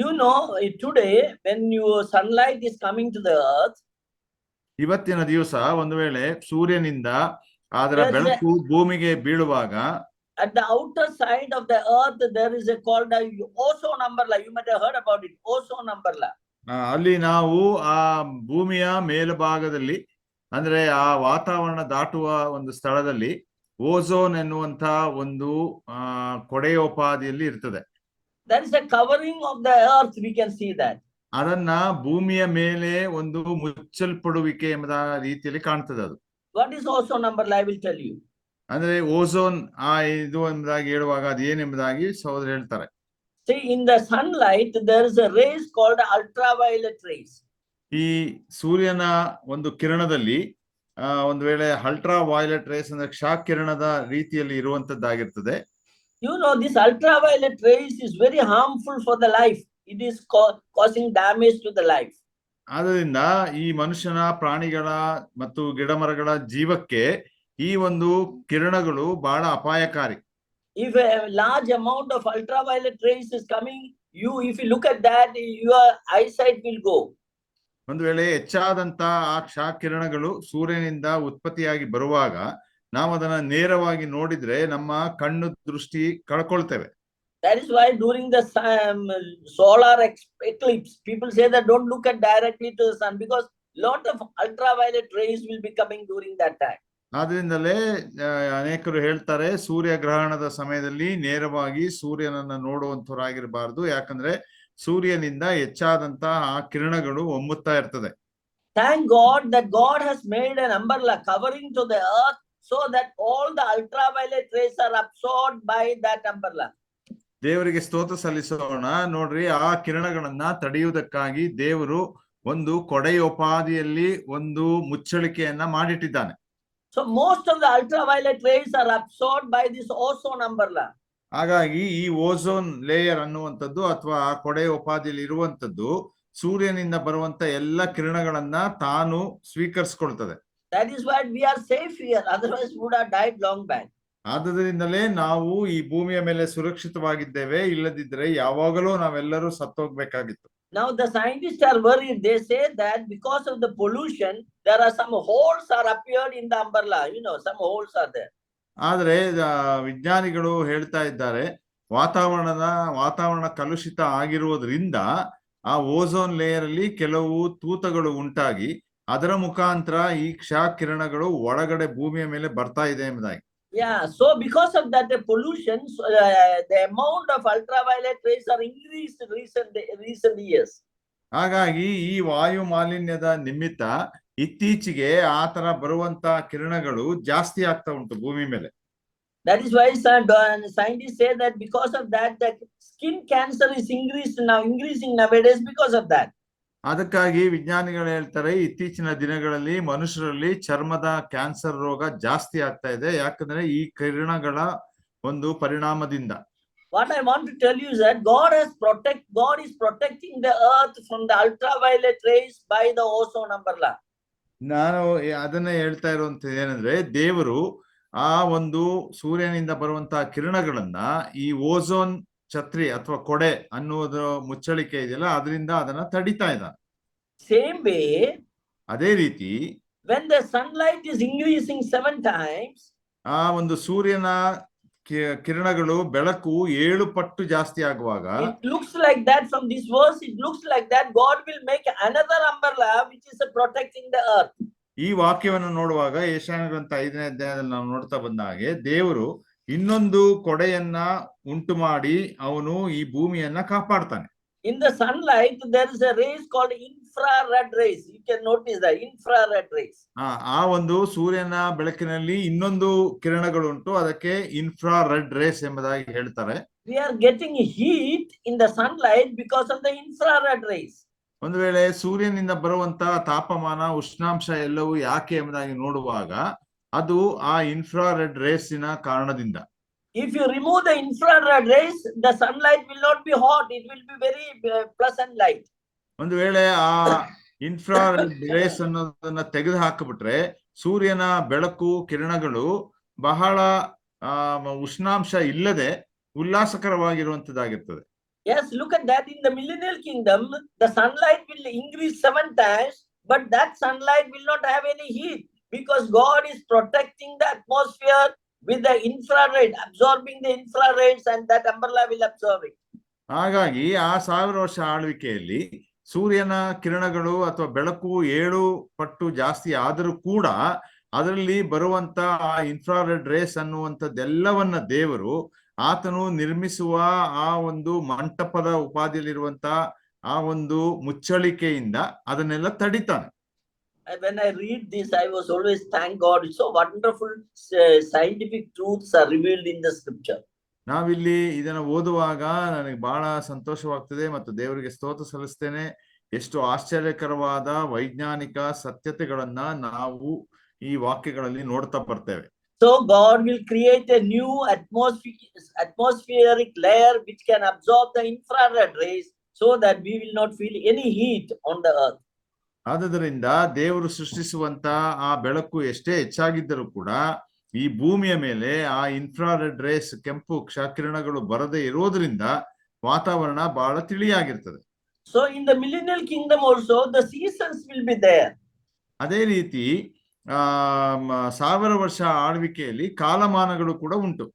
You know, today when your sunlight is coming to the earth, ಇವತ್ತಿನ ದಿವಸ ಒಂದು ವೇಳೆ ಸೂರ್ಯನಿಂದ ಅದರ ಬೆಳಕು ಭೂಮಿಗೆ ಬೀಳುವಾಗ, at the outer side of the earth there is called a ozone umbrella. You might have heard about it, ozone umbrella. ಅಲ್ಲಿ ನಾವು ಆ ಭೂಮಿಯ ಮೇಲ್ಭಾಗದಲ್ಲಿ, ಅಂದ್ರೆ ಆ ವಾತಾವರಣ ದಾಟುವ ಒಂದು ಸ್ಥಳದಲ್ಲಿ ಓಝೋನ್ ಎನ್ನುವಂತ ಒಂದು ಕೊಡೆಯೋಪಾದಿಯಲ್ಲಿ ಇರ್ತದೆ. That is a covering of the earth, we can see that. ಅದನ್ನ ಭೂಮಿಯ ಮೇಲೆ ಒಂದು ಮುಚ್ಚಲ್ಪಡುವಿಕೆ ಎಂಬ ರೀತಿಯಲ್ಲಿ ಕಾಣ್ತದೆ ಅದು. What is ozone umbrella? I will tell you. ಅಂದ್ರೆ ಓಝೋನ್ ಇದು ಎಂಬುದಾಗಿ ಹೇಳುವಾಗ ಅದು ಏನೆಂಬುದಾಗಿ ಸಹೋದರ ಹೇಳ್ತಾರೆ. See, in the sunlight there is a rays called ultraviolet rays. ಈ ಸೂರ್ಯನ ಒಂದು ಕಿರಣದಲ್ಲಿ ಒಂದು ವೇಳೆ ಅಲ್ಟ್ರಾ ವೈಲೆಟ್ ರೇಸ್ ಅಂದ್ರೆ ಕ್ಷಕಿರಣದ ರೀತಿಯಲ್ಲಿ ಇರುವಂತದ್ದಾಗಿರ್ತದೆ. You know, this ultraviolet rays is very harmful for the life. It is causing damage to the life. ಆದ್ದರಿಂದ ಈ ಮನುಷ್ಯನ, ಪ್ರಾಣಿಗಳ ಮತ್ತು ಗಿಡಮರಗಳ ಜೀವಕ್ಕೆ ಈ ಒಂದು ಕಿರಣಗಳು ಬಹಳ ಅಪಾಯಕಾರಿ. If a large amount of ultraviolet rays is coming, if you look at that, your eyesight will go. ಒಂದು ವೇಳೆ ಹೆಚ್ಚಾದಂತ ಆ ಕ್ಷಕಿರಣಗಳು ಸೂರ್ಯನಿಂದ ಉತ್ಪತ್ತಿಯಾಗಿ ಬರುವಾಗ ನಾವು ಅದನ್ನ ನೇರವಾಗಿ ನೋಡಿದ್ರೆ ನಮ್ಮ ಕಣ್ಣು ದೃಷ್ಟಿ ಕಳ್ಕೊಳ್ತೇವೆ. That is why during the solar eclipse, people say that don't look at directly to the sun, because lot of ultraviolet rays will be coming during that time. ಆದ್ರಿಂದಲೇ ಅನೇಕರು ಹೇಳ್ತಾರೆ, ಸೂರ್ಯಗ್ರಹಣದ ಸಮಯದಲ್ಲಿ ನೇರವಾಗಿ ಸೂರ್ಯನನ್ನ ನೋಡುವಂತವರಾಗಿರಬಾರದು, ಯಾಕಂದ್ರೆ ಸೂರ್ಯನಿಂದ ಹೆಚ್ಚಾದಂತ ಆ ಕಿರಣಗಳು ಒಮ್ಮುತ್ತಾ ಇರ್ತದೆ. Thank God that God has made an umbrella covering to the earth so that all the ultraviolet rays are absorbed by that umbrella. ದೇವರಿಗೆ ಸ್ತೋತ್ರ ಸಲ್ಲಿಸೋಣ. ನೋಡ್ರಿ, ಆ ಕಿರಣಗಳನ್ನ ತಡೆಯುವುದಕ್ಕಾಗಿ ದೇವರು ಒಂದು ಕೊಡೆಯೋಪಾದಿಯಲ್ಲಿ ಒಂದು ಮುಚ್ಚಳಿಕೆಯನ್ನ ಮಾಡಿಟ್ಟಿದ್ದಾನೆ. So most of the ultraviolet rays are absorbed by this ozone umbrella. ಹಾಗಾಗಿ ಈ ಓಝೋನ್ ಲೇಯರ್ ಅನ್ನುವಂಥದ್ದು ಅಥವಾ ಆ ಕೊಡೆ ಉಪಾಧಿಯಲ್ಲಿ ಇರುವಂತದ್ದು ಸೂರ್ಯನಿಂದ ಬರುವಂತ ಎಲ್ಲ ಕಿರಣಗಳನ್ನ ತಾನು ಸ್ವೀಕರಿಸಿಕೊಳ್ತದೆ. That is why we are safe here. Otherwise, we would have died long back. ಆದ್ದರಿಂದಲೇ ನಾವು ಈ ಭೂಮಿಯ ಮೇಲೆ ಸುರಕ್ಷಿತವಾಗಿದ್ದೇವೆ, ಇಲ್ಲದಿದ್ದರೆ ಯಾವಾಗಲೂ ನಾವೆಲ್ಲರೂ ಸತ್ತೋಗ್ಬೇಕಾಗಿತ್ತು. Now the scientists are worried. They say that because of the pollution, there are some holes are appeared in the umbrella. Some holes are there. ಆದ್ರೆ ವಿಜ್ಞಾನಿಗಳು ಹೇಳ್ತಾ ಇದ್ದಾರೆ, ವಾತಾವರಣ ಕಲುಷಿತ ಆಗಿರುವುದರಿಂದ ಆ ಓಝೋನ್ ಲೇಯರ್ ಅಲ್ಲಿ ಕೆಲವು ತೂತಗಳು ಉಂಟಾಗಿ ಅದರ ಮುಖಾಂತರ ಈ ಕ್ಷಕಿರಣಗಳು ಒಳಗಡೆ ಭೂಮಿಯ ಮೇಲೆ ಬರ್ತಾ ಇದೆ ಎಂಬುದಾಗಿ. Yeah, so because of that, the pollution, the amount of ultraviolet rays are increased recent years. ಹಾಗಾಗಿ ಈ ವಾಯು ಮಾಲಿನ್ಯದ ನಿಮಿತ್ತ ಇತ್ತೀಚೆಗೆ ಆ ತರ ಬರುವಂತ ಕಿರಣಗಳು ಜಾಸ್ತಿ ಆಗ್ತಾ ಉಂಟು ಭೂಮಿ ಮೇಲೆ. That is why scientists say that because of that, the skin cancer is increasing nowadays because of that. ಅದಕ್ಕಾಗಿ ವಿಜ್ಞಾನಿಗಳು ಹೇಳ್ತಾರೆ, ಇತ್ತೀಚಿನ ದಿನಗಳಲ್ಲಿ ಮನುಷ್ಯರಲ್ಲಿ ಚರ್ಮದ ಕ್ಯಾನ್ಸರ್ ರೋಗ ಜಾಸ್ತಿ ಆಗ್ತಾ ಇದೆ, ಯಾಕಂದ್ರೆ ಈ ಕಿರಣಗಳ ಒಂದು ಪರಿಣಾಮದಿಂದ. What I want to tell you is that God is protecting the earth from the ultraviolet rays by the ozone umbrella. ನಾನು ಅದನ್ನೇ ಹೇಳ್ತಾ ಇರುವಂತದ್ದು ಏನಂದ್ರೆ, ದೇವರು ಆ ಒಂದು ಸೂರ್ಯನಿಂದ ಬರುವಂತಹ ಕಿರಣಗಳನ್ನ ಈ ಓಝೋನ್ ಛತ್ರಿ ಅಥವಾ ಕೊಡೆ ಅನ್ನುವುದರ ಮುಚ್ಚಳಿಕೆ ಇದೆಯಲ್ಲ, ಅದರಿಂದ ಅದನ್ನ ತಡಿತಾ ಇದ್ದಾನೆ. Same way, ಅದೇ ರೀತಿ when the sunlight is increasing 7 times, ಆ ಒಂದು ಸೂರ್ಯನ ಕಿರಣಗಳು ಬೆಳಕು 7 ಪಟ್ಟು ಜಾಸ್ತಿ ಆಗುವಾಗ, it looks like that from this verse, it looks like that God will make another umbrella which is protecting the earth. ಈ ವಾಕ್ಯವನ್ನು ನೋಡುವಾಗ ಯೆಶಾಯ ಗ್ರಂಥ 5ನೇ ಅಧ್ಯಾಯದಲ್ಲಿ ನಾವು ನೋಡ್ತಾ ಬಂದ ಹಾಗೆ ದೇವರು ಇನ್ನೊಂದು ಕೊಡೆಯನ್ನ ಉಂಟು ಮಾಡಿ ಅವನು ಈ ಭೂಮಿಯನ್ನ ಕಾಪಾಡ್ತಾನೆ. In the sunlight there is a rays called infrared rays. You can notice the infrared rays. ಆ ಒಂದು ಸೂರ್ಯನ ಬೆಳಕಿನಲ್ಲಿ ಇನ್ನೊಂದು ಕಿರಣಗಳುಂಟು, ಅದಕ್ಕೆ ಇನ್ಫ್ರಾರೆಡ್ ರೇಸ್ ಎಂಬುದಾಗಿ ಹೇಳ್ತಾರೆ. We are getting heat in the sunlight because of the infrared rays. ಒಂದು ವೇಳೆ ಸೂರ್ಯನಿಂದ ಬರುವಂತ ತಾಪಮಾನ, ಉಷ್ಣಾಂಶ ಎಲ್ಲವೂ ಯಾಕೆ ಎಂಬುದಾಗಿ ನೋಡುವಾಗ ಅದು ಆ ಇನ್ಫ್ರಾರೆಡ್ ರೇಸಿನ ಕಾರಣದಿಂದ. If you remove the infrared rays, the sunlight will not be hot, it will be very pleasant light. ಒಂದು ವೇಳೆ ಆ ಇನ್ಫ್ರಾರೆಡ್ ರೇಸ್ ಅನ್ನೋದನ್ನ ತೆಗೆದು ಹಾಕಿಬಿಟ್ರೆ ಸೂರ್ಯನ ಬೆಳಕು ಕಿರಣಗಳು ಬಹಳ ಉಷ್ಣಾಂಶ ಇಲ್ಲದೆ ಉಲ್ಲಾಸಕರವಾಗಿರುವಂತದ್ದಾಗಿರ್ತದೆ. Yes, look at that. In the millennial kingdom, the sunlight will increase 7 times, but that sunlight will not have any heat because God is protecting the atmosphere with the infrared, absorbing the infrareds, and that umbrella will absorb it. ಹಾಗಾಗಿ ಆ 1000 ವರ್ಷ ಆಳ್ವಿಕೆಯಲ್ಲಿ ಸೂರ್ಯನ ಕಿರಣಗಳು ಅಥವಾ ಬೆಳಕು 7 ಪಟ್ಟು ಜಾಸ್ತಿ ಆದರೂ ಕೂಡ ಅದರಲ್ಲಿ ಬರುವಂತ ಆ ಇನ್ಫ್ರಾರೆಡ್ ರೇಸ್ ಅನ್ನುವಂಥದ್ದೆಲ್ಲವನ್ನ ದೇವರು ಆತನು ನಿರ್ಮಿಸುವ ಆ ಒಂದು ಮಂಟಪದ ಉಪಾಧಿಯಲ್ಲಿರುವಂತ ಆ ಒಂದು ಮುಚ್ಚಳಿಕೆಯಿಂದ ಅದನ್ನೆಲ್ಲ ತಡಿತಾನೆ. When I read this, I was always thank God. So wonderful scientific truths are revealed in the scripture. ನಾವಿಲ್ಲಿ ಇದನ್ನ ಓದುವಾಗ ನನಗೆ ಬಹಳ ಸಂತೋಷವಾಗ್ತದೆ ಮತ್ತು ದೇವರಿಗೆ ಸ್ತೋತ್ರ ಸಲ್ಲಿಸ್ತೇನೆ. ಎಷ್ಟು ಆಶ್ಚರ್ಯಕರವಾದ ವೈಜ್ಞಾನಿಕ ಸತ್ಯತೆಗಳನ್ನ ನಾವು ಈ ವಾಕ್ಯಗಳಲ್ಲಿ ನೋಡ್ತಾ ಬರ್ತೇವೆ. So God will create a new atmospheric layer which can absorb the infrared rays so that we will not feel any heat on the earth. ಆದ್ದರಿಂದ ದೇವರು ಸೃಷ್ಟಿಸುವಂತ ಆ ಬೆಳಕು ಎಷ್ಟೇ ಹೆಚ್ಚಾಗಿದ್ದರೂ ಕೂಡ ಈ ಭೂಮಿಯ ಮೇಲೆ ಆ ಇನ್ಫ್ರಾರೆಡ್ ರೇಸ್ ಕೆಂಪು ಕ್ಷಕಿರಣಗಳು ಬರದೇ ಇರೋದ್ರಿಂದ ವಾತಾವರಣ ಬಹಳ ತಿಳಿಯಾಗಿರ್ತದೆ. So in the millennial kingdom also the seasons will be there. ಅದೇ ರೀತಿ 1000 ವರ್ಷ ಆಳ್ವಿಕೆಯಲ್ಲಿ ಕಾಲಮಾನಗಳು ಕೂಡ ಉಂಟು.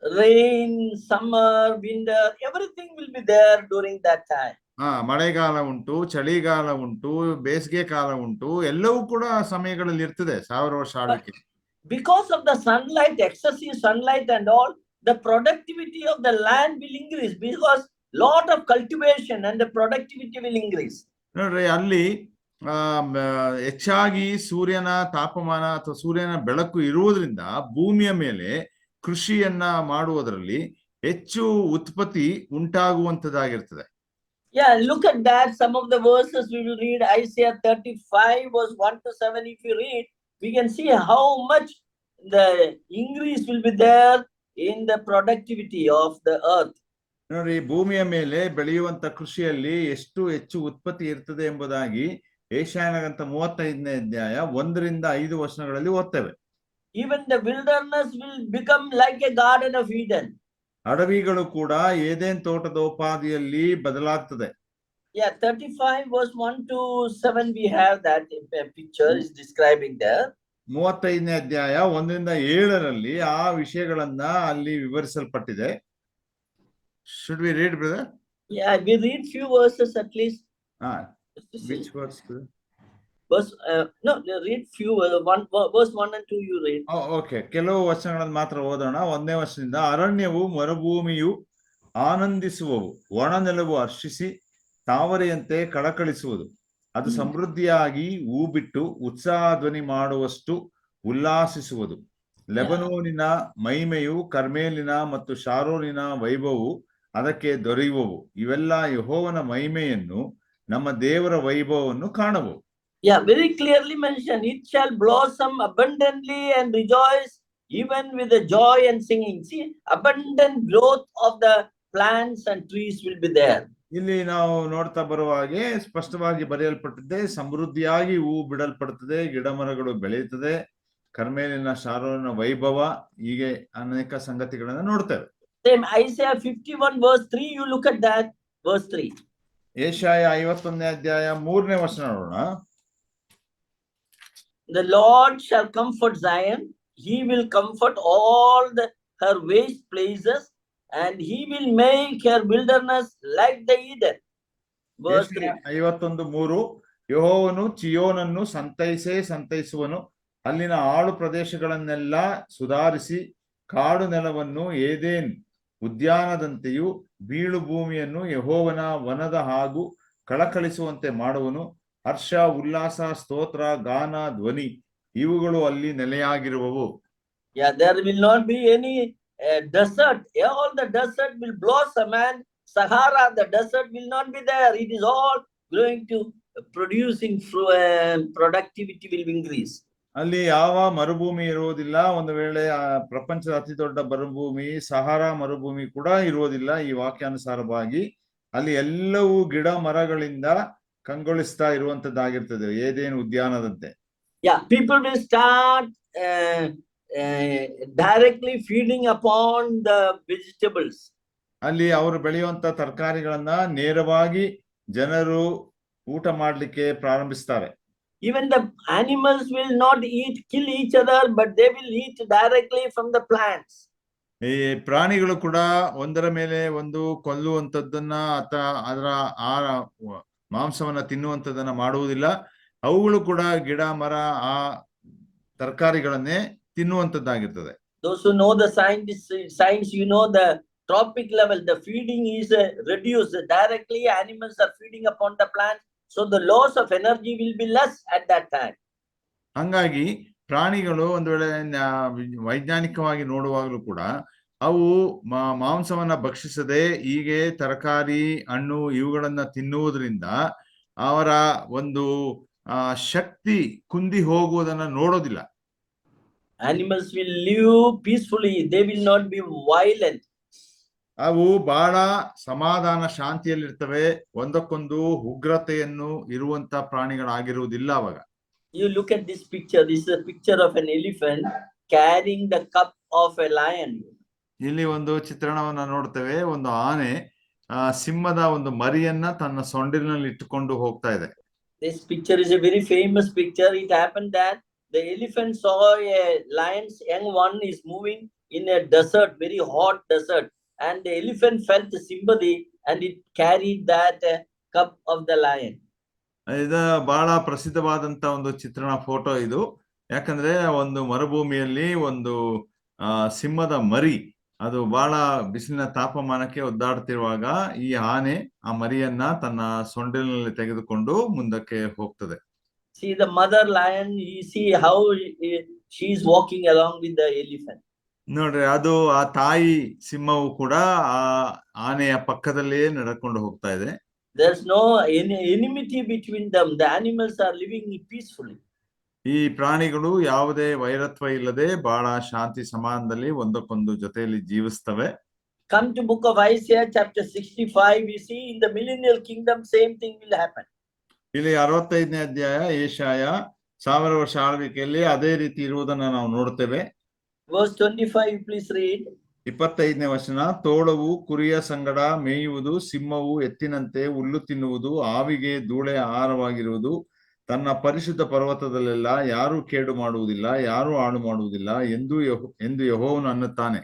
Rain, summer, winter, everything will be there during that time. ಮಳೆಗಾಲ ಉಂಟು, ಚಳಿಗಾಲ ಉಂಟು, ಬೇಸಿಗೆ ಕಾಲ ಉಂಟು, ಎಲ್ಲವೂ ಕೂಡ ಸಮಯಗಳಲ್ಲಿ ಇರ್ತದೆ 1000 ವರ್ಷ ಆಳ್ವಿಕೆ. Because of the sunlight, excessive sunlight and all, the productivity of the land will increase because lot of cultivation and the productivity will increase. ನೋಡ್ರಿ, ಅಲ್ಲಿ ಹೆಚ್ಚಾಗಿ ಸೂರ್ಯನ ತಾಪಮಾನ ಅಥವಾ ಸೂರ್ಯನ ಬೆಳಕು ಇರುವುದರಿಂದ ಭೂಮಿಯ ಮೇಲೆ ಕೃಷಿಯನ್ನ ಮಾಡುವುದರಲ್ಲಿ ಹೆಚ್ಚು ಉತ್ಪತ್ತಿ ಉಂಟಾಗುವಂತದ್ದಾಗಿರ್ತದೆ. Yeah, look at that. Some of the verses we will read. Isaiah 35 verse 1 to 7. If you read, we can see how much the increase will be there in the productivity of the earth. ನೋಡಿ, ಭೂಮಿಯ ಮೇಲೆ ಬೆಳೆಯುವಂತ ಕೃಷಿಯಲ್ಲಿ ಎಷ್ಟು ಹೆಚ್ಚು ಉತ್ಪತ್ತಿ ಇರ್ತದೆ ಎಂಬುದಾಗಿ ಏಷಾಯನಗಂತ 35ನೇ ಅಧ್ಯಾಯ 1-5 ವಚನಗಳಲ್ಲಿ ಓದ್ತೇವೆ. Even the wilderness will become like a garden of Eden. ಅಡವಿಗಳು ಕೂಡ ಏದೇನ್ ತೋಟದೋಪಾದಿಯಲ್ಲಿ ಬದಲಾಗ್ತದೆ. Yeah, 35 verse 1-7 we have that picture is describing there. 35ನೇ ಅಧ್ಯಾಯ 1-7 ಆ ವಿಷಯಗಳನ್ನ ಅಲ್ಲಿ ವಿವರಿಸಲ್ಪಟ್ಟಿದೆ. Should we read, brother? Yeah, we read few verses at least. Which verse? Verse no, read few verse 1 and 2 you read. Okay, ಕೆಲವು ವಚನಗಳನ್ನು ಮಾತ್ರ ಓದೋಣ. 1ನೇ ವಚನದಿಂದ, ಅರಣ್ಯವು ಮರುಭೂಮಿಯು ಆನಂದಿಸುವವು, ಒಣ ನೆಲವು ಹರ್ಷಿಸಿ ತಾವರೆಯಂತೆ ಕಳಕಳಿಸುವುದು. ಅದು ಸಮೃದ್ಧಿಯಾಗಿ ಹೂ ಬಿಟ್ಟು ಉತ್ಸಾಹ ಧ್ವನಿ ಮಾಡುವಷ್ಟು ಉಲ್ಲಾಸಿಸುವುದು. ಲೆಬನೋನಿನ ಮಹಿಮೆಯು, ಕರ್ಮೇಲಿನ ಮತ್ತು ಶಾರೋನಿನ ವೈಭವವು ಅದಕ್ಕೆ ದೊರೆಯುವವು. ಇವೆಲ್ಲ ಯೆಹೋವನ ಮಹಿಮೆಯನ್ನು, ನಮ್ಮ ದೇವರ ವೈಭವವನ್ನು ಕಾಣವು. Yeah, very clearly mentioned, it shall blossom abundantly and rejoice even with the joy and singing. See, abundant growth of the plants and trees will be there. ಇಲ್ಲಿ ನಾವು ನೋಡ್ತಾ ಬರುವ ಹಾಗೆ ಸ್ಪಷ್ಟವಾಗಿ ಬರೆಯಲ್ಪಟ್ಟಿದೆ, ಸಮೃದ್ಧಿಯಾಗಿ ಹೂ ಬಿಡಲ್ಪಡುತ್ತದೆ, ಗಿಡ ಮರಗಳು ಬೆಳೆಯುತ್ತದೆ, ಕರ್ಮೇಲಿನ ಶಾರೋನಿನ ವೈಭವ, ಹೀಗೆ ಅನೇಕ ಸಂಗತಿಗಳನ್ನ ನೋಡ್ತೇವೆ. Same Isaiah 51 verse 3, you look at that verse 3. Yeshaya 51ನೇ ಅಧ್ಯಾಯ 3ನೇ ವಚನ ನೋಡೋಣ. The Lord shall comfort Zion, he will comfort all her waste places, and he will make her wilderness like the Eden. Verse 3. 51:3, ಯೆಹೋವನು ಚಿಯೋನನ್ನು ಸಂತೈಸುವನು, ಅಲ್ಲಿನ ಆಳು ಪ್ರದೇಶಗಳನ್ನೆಲ್ಲ ಸುಧಾರಿಸಿ ಕಾಡು ನೆಲವನ್ನು ಏದೇನ್ ಉದ್ಯಾನದಂತೆಯೂ ಬೀಳು ಭೂಮಿಯನ್ನು ಯೆಹೋವನ ವನದ ಹಾಗೂ ಕಳಕಳಿಸುವಂತೆ ಮಾಡುವನು. ಹರ್ಷ, ಉಲ್ಲಾಸ, ಸ್ತೋತ್ರ, ಗಾನ, ಧ್ವನಿ ಇವುಗಳು ಅಲ್ಲಿ ನೆಲೆಯಾಗಿರುವವು. Yeah, there will not be any desert. All the desert will blossom, and Sahara, the desert will not be there. It is all going to producing productivity will increase. ಅಲ್ಲಿ ಯಾವ ಮರುಭೂಮಿ ಇರುವುದಿಲ್ಲ. ಒಂದು ವೇಳೆ ಪ್ರಪಂಚದ ಅತಿ ದೊಡ್ಡ ಮರುಭೂಮಿ ಸಹಾರಾ ಮರುಭೂಮಿ ಕೂಡ ಇರುವುದಿಲ್ಲ. ಈ ವಾಕ್ಯಾನುಸಾರವಾಗಿ ಅಲ್ಲಿ ಎಲ್ಲವೂ ಗಿಡ ಮರಗಳಿಂದ ಕಂಗೊಳಿಸ್ತಾ ಇರುವಂತದ್ದಾಗಿರ್ತದೆ, ಏದೇನು ಉದ್ಯಾನದಂತೆ. Yeah, people will start directly feeding upon the vegetables. ಅಲ್ಲಿ ಅವರು ಬೆಳೆಯುವಂತ ತರಕಾರಿಗಳನ್ನ ನೇರವಾಗಿ ಜನರು ಊಟ ಮಾಡ್ಲಿಕ್ಕೆ ಪ್ರಾರಂಭಿಸ್ತಾರೆ. Even the animals will not kill each other, but they will eat directly from the plants. ಈ ಪ್ರಾಣಿಗಳು ಕೂಡ ಒಂದರ ಮೇಲೆ ಒಂದು ಕೊಲ್ಲುವಂತದ್ದನ್ನ ಅಥವಾ ಅದರ ಮಾಂಸವನ್ನ ತಿನ್ನುವಂತದನ್ನ ಮಾಡುವುದಿಲ್ಲ. ಅವುಗಳು ಕೂಡ ಗಿಡ ಮರ ಆ ತರಕಾರಿಗಳನ್ನೇ ತಿನ್ನುವಂತದ್ದಾಗಿರ್ತದೆ. Those who know the science, you know the trophic level, the feeding is reduced directly. Animals are feeding upon the plants, so the loss of energy will be less at that time. ಹಂಗಾಗಿ ಪ್ರಾಣಿಗಳು ಒಂದು ವೇಳೆ ವೈಜ್ಞಾನಿಕವಾಗಿ ನೋಡುವಾಗಲೂ ಕೂಡ ಅವು ಮಾಂಸವನ್ನ ಭಕ್ಷಿಸದೆ ಹೀಗೆ ತರಕಾರಿ, ಹಣ್ಣು ಇವುಗಳನ್ನ ತಿನ್ನುವುದರಿಂದ ಅವರ ಒಂದು ಶಕ್ತಿ ಕುಂದಿ ಹೋಗುವುದನ್ನ ನೋಡೋದಿಲ್ಲ. Animals will live peacefully, they will not be violent. ಅವು ಬಹಳ ಸಮಾಧಾನ ಶಾಂತಿಯಲ್ಲಿರ್ತವೆ, ಒಂದಕ್ಕೊಂದು ಉಗ್ರತೆಯನ್ನು ಇರುವಂತ ಪ್ರಾಣಿಗಳಾಗಿರುವುದಿಲ್ಲ ಅವಾಗ. You look at this picture. This is a picture of an elephant carrying the cup of a lion. ಇಲ್ಲಿ ಒಂದು ಚಿತ್ರಣವನ್ನ ನೋಡ್ತೇವೆ. ಒಂದು ಆನೆ ಸಿಂಹದ ಒಂದು ಮರಿಯನ್ನ ತನ್ನ ಸೊಂಡಿಲಿನಲ್ಲಿ ಇಟ್ಟುಕೊಂಡು ಹೋಗ್ತಾ ಇದೆ. This picture is a very famous picture. It happened that the elephant saw a lion's young one is moving in a desert, very hot desert, and the elephant felt sympathy and it carried that cup of the lion. ಇದು ಬಹಳ ಪ್ರಸಿದ್ಧವಾದಂತ ಒಂದು ಚಿತ್ರಣ photo ಇದು. ಯಾಕಂದ್ರೆ ಒಂದು ಮರುಭೂಮಿಯಲ್ಲಿ ಒಂದು ಸಿಂಹದ ಮರಿ ಅದು ಬಹಳ ಬಿಸಿಲಿನ ತಾಪಮಾನಕ್ಕೆ ಒದ್ದಾಡ್ತಿರುವಾಗ ಈ ಆನೆ ಆ ಮರಿಯನ್ನ ತನ್ನ ಸೊಂಡಿಲಿನಲ್ಲಿ ತೆಗೆದುಕೊಂಡು ಮುಂದಕ್ಕೆ ಹೋಗ್ತದೆ. See the mother lion, you see how she is walking along with the elephant. ನೋಡ್ರಿ, ಅದು ಆ ತಾಯಿ ಸಿಂಹವು ಕೂಡ ಆ ಆನೆಯ ಪಕ್ಕದಲ್ಲೇ ನಡ್ಕೊಂಡು ಹೋಗ್ತಾ ಇದೆ. There's no enmity between them. The animals are living peacefully. ಈ ಪ್ರಾಣಿಗಳು ಯಾವುದೇ ವೈರತ್ವ ಇಲ್ಲದೆ ಬಹಳ ಶಾಂತಿ ಸಮಾನದಲ್ಲಿ ಒಂದಕ್ಕೊಂದು ಜೊತೆಯಲ್ಲಿ ಜೀವಿಸ್ತವೆ. Come to book of Isaiah chapter 65, we see in the millennial kingdom same thing will happen. ಇಲ್ಲಿ 65ನೇ ಅಧ್ಯಾಯ ಏಷಾಯ 1000 ವರ್ಷ ಆಳ್ವಿಕೆಯಲ್ಲಿ ಅದೇ ರೀತಿ ಇರುವುದನ್ನ ನಾವು ನೋಡ್ತೇವೆ. Verse 25, please read. 25ನೇ ವಚನ, ತೋಳವು ಕುರಿಯ ಸಂಗಡ ಮೇಯುವುದು, ಸಿಂಹವು ಎತ್ತಿನಂತೆ ಹುಲ್ಲು ತಿನ್ನುವುದು, ಆವಿಗೆ ಧೂಳೆ ಆಹಾರವಾಗಿರುವುದು, ತನ್ನ ಪರಿಶುದ್ಧ ಪರ್ವತದಲ್ಲೆಲ್ಲ ಯಾರು ಕೇಡು ಮಾಡುವುದಿಲ್ಲ, ಯಾರು ಹಾಳು ಮಾಡುವುದಿಲ್ಲ ಎಂದು ಯೆಹೋವನು ಅನ್ನುತ್ತಾನೆ.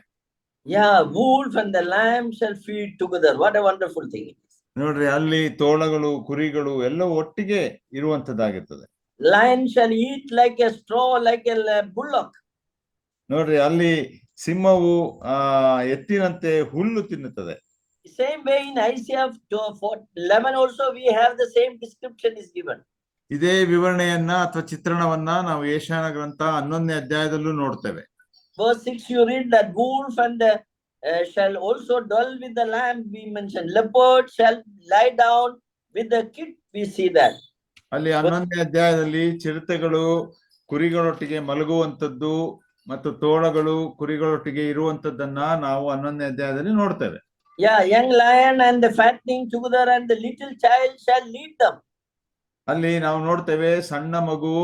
Yeah, wolf and the lamb shall feed together. What a wonderful thing it is. ನೋಡ್ರಿ, ಅಲ್ಲಿ ತೋಳಗಳು ಕುರಿಗಳು ಎಲ್ಲ ಒಟ್ಟಿಗೆ ಇರುವಂತದ್ದಾಗಿರ್ತದೆ. Lion shall eat like a straw, like a bullock. ನೋಡ್ರಿ, ಅಲ್ಲಿ ಸಿಂಹವು ಎತ್ತಿನಂತೆ ಹುಲ್ಲು ತಿನ್ನುತ್ತದೆ. Same way in Isaiah 11 also we have the same description is given. ಇದೇ ವಿವರಣೆಯನ್ನ ಅಥವಾ ಚಿತ್ರಣವನ್ನ ನಾವು ಯೆಶಾಯನ ಗ್ರಂಥ 11ನೇ ಅಧ್ಯಾಯದಲ್ಲೂ ನೋಡ್ತೇವೆ. Verse 6 you read that wolf and shall also dwell with the lamb, we mentioned. Leopard shall lie down with the kid, we see that. ಅಲ್ಲಿ 11ನೇ ಅಧ್ಯಾಯದಲ್ಲಿ ಚಿರತೆಗಳು ಕುರಿಗಳೊಟ್ಟಿಗೆ ಮಲಗುವಂತದ್ದು ಮತ್ತು ತೋಳಗಳು ಕುರಿಗಳೊಟ್ಟಿಗೆ ಇರುವಂತದ್ದನ್ನ ನಾವು 11ನೇ ಅಧ್ಯಾಯದಲ್ಲಿ ನೋಡ್ತೇವೆ. Yeah, young lion and the fattening together and the little child shall lead them. ಅಲ್ಲಿ ನಾವು ನೋಡ್ತೇವೆ, ಸಣ್ಣ ಮಗು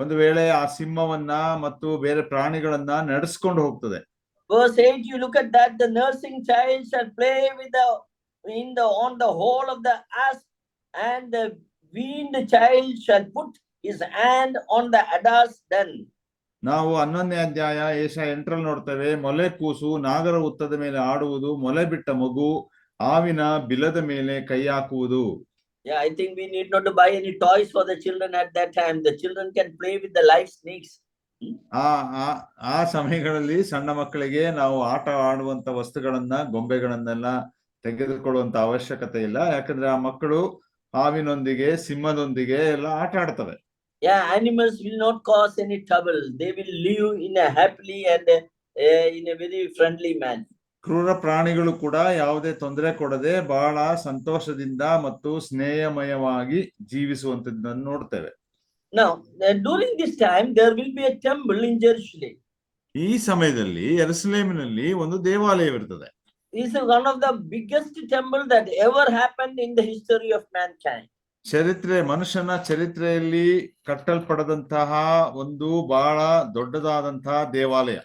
ಒಂದು ವೇಳೆ ಆ ಸಿಂಹವನ್ನ ಮತ್ತು ಬೇರೆ ಪ್ರಾಣಿಗಳನ್ನ ನಡೆಸ್ಕೊಂಡು ಹೋಗ್ತದೆ. Verse 8 you look at that, the nursing child shall play with on the hole of the asp, and the weaned child shall put his hand on the adder's den. ನಾವು 11ನೇ ಅಧ್ಯಾಯ ಯೆಶಾಯ 8ರಲ್ಲಿ ನೋಡ್ತೇವೆ, ಮೊಲೆ ಕೂಸು ನಾಗರ ಹುತ್ತದ ಮೇಲೆ ಆಡುವುದು, ಮೊಲೆ ಬಿಟ್ಟ ಮಗು ಆವಿನ ಬಿಲದ ಮೇಲೆ ಕೈ ಹಾಕುವುದು. Yeah, I think we need not to buy any toys for the children at that time. The children can play with the live snakes. ಆ ಸಮಯಗಳಲ್ಲಿ ಸಣ್ಣ ಮಕ್ಕಳಿಗೆ ನಾವು ಆಟ ಆಡುವಂತ ವಸ್ತುಗಳನ್ನ ಗೊಂಬೆಗಳನ್ನೆಲ್ಲ ತೆಗೆದುಕೊಳ್ಳುವಂತ ಅವಶ್ಯಕತೆ ಇಲ್ಲ. ಯಾಕಂದ್ರೆ ಆ ಮಕ್ಕಳು ಹಾವಿನೊಂದಿಗೆ ಸಿಂಹದೊಂದಿಗೆ ಎಲ್ಲ ಆಟ ಆಡ್ತವೆ. Yeah, animals will not cause any trouble. They will live in a happily and in a very friendly manner. ಕ್ರೂರ ಪ್ರಾಣಿಗಳು ಕೂಡ ಯಾವುದೇ ತೊಂದರೆ ಕೊಡದೆ ಬಹಳ ಸಂತೋಷದಿಂದ ಮತ್ತು ಸ್ನೇಹಮಯವಾಗಿ ಜೀವಿಸುವಂತದ್ದನ್ನು ನೋಡ್ತೇವೆ. Now, during this time, there will be a temple in Jerusalem. ಈ ಸಮಯದಲ್ಲಿ ಯೆರೂಸಲೇಮಿನಲ್ಲಿ ಒಂದು ದೇವಾಲಯವಿರುತ್ತದೆ. This is one of the biggest temple that ever happened in the history of mankind. ಮನುಷ್ಯನ ಚರಿತ್ರೆಯಲ್ಲಿ ಕಟ್ಟಲ್ಪಡದಂತಹ ಒಂದು ಬಹಳ ದೊಡ್ಡದಾದಂತಹ ದೇವಾಲಯ.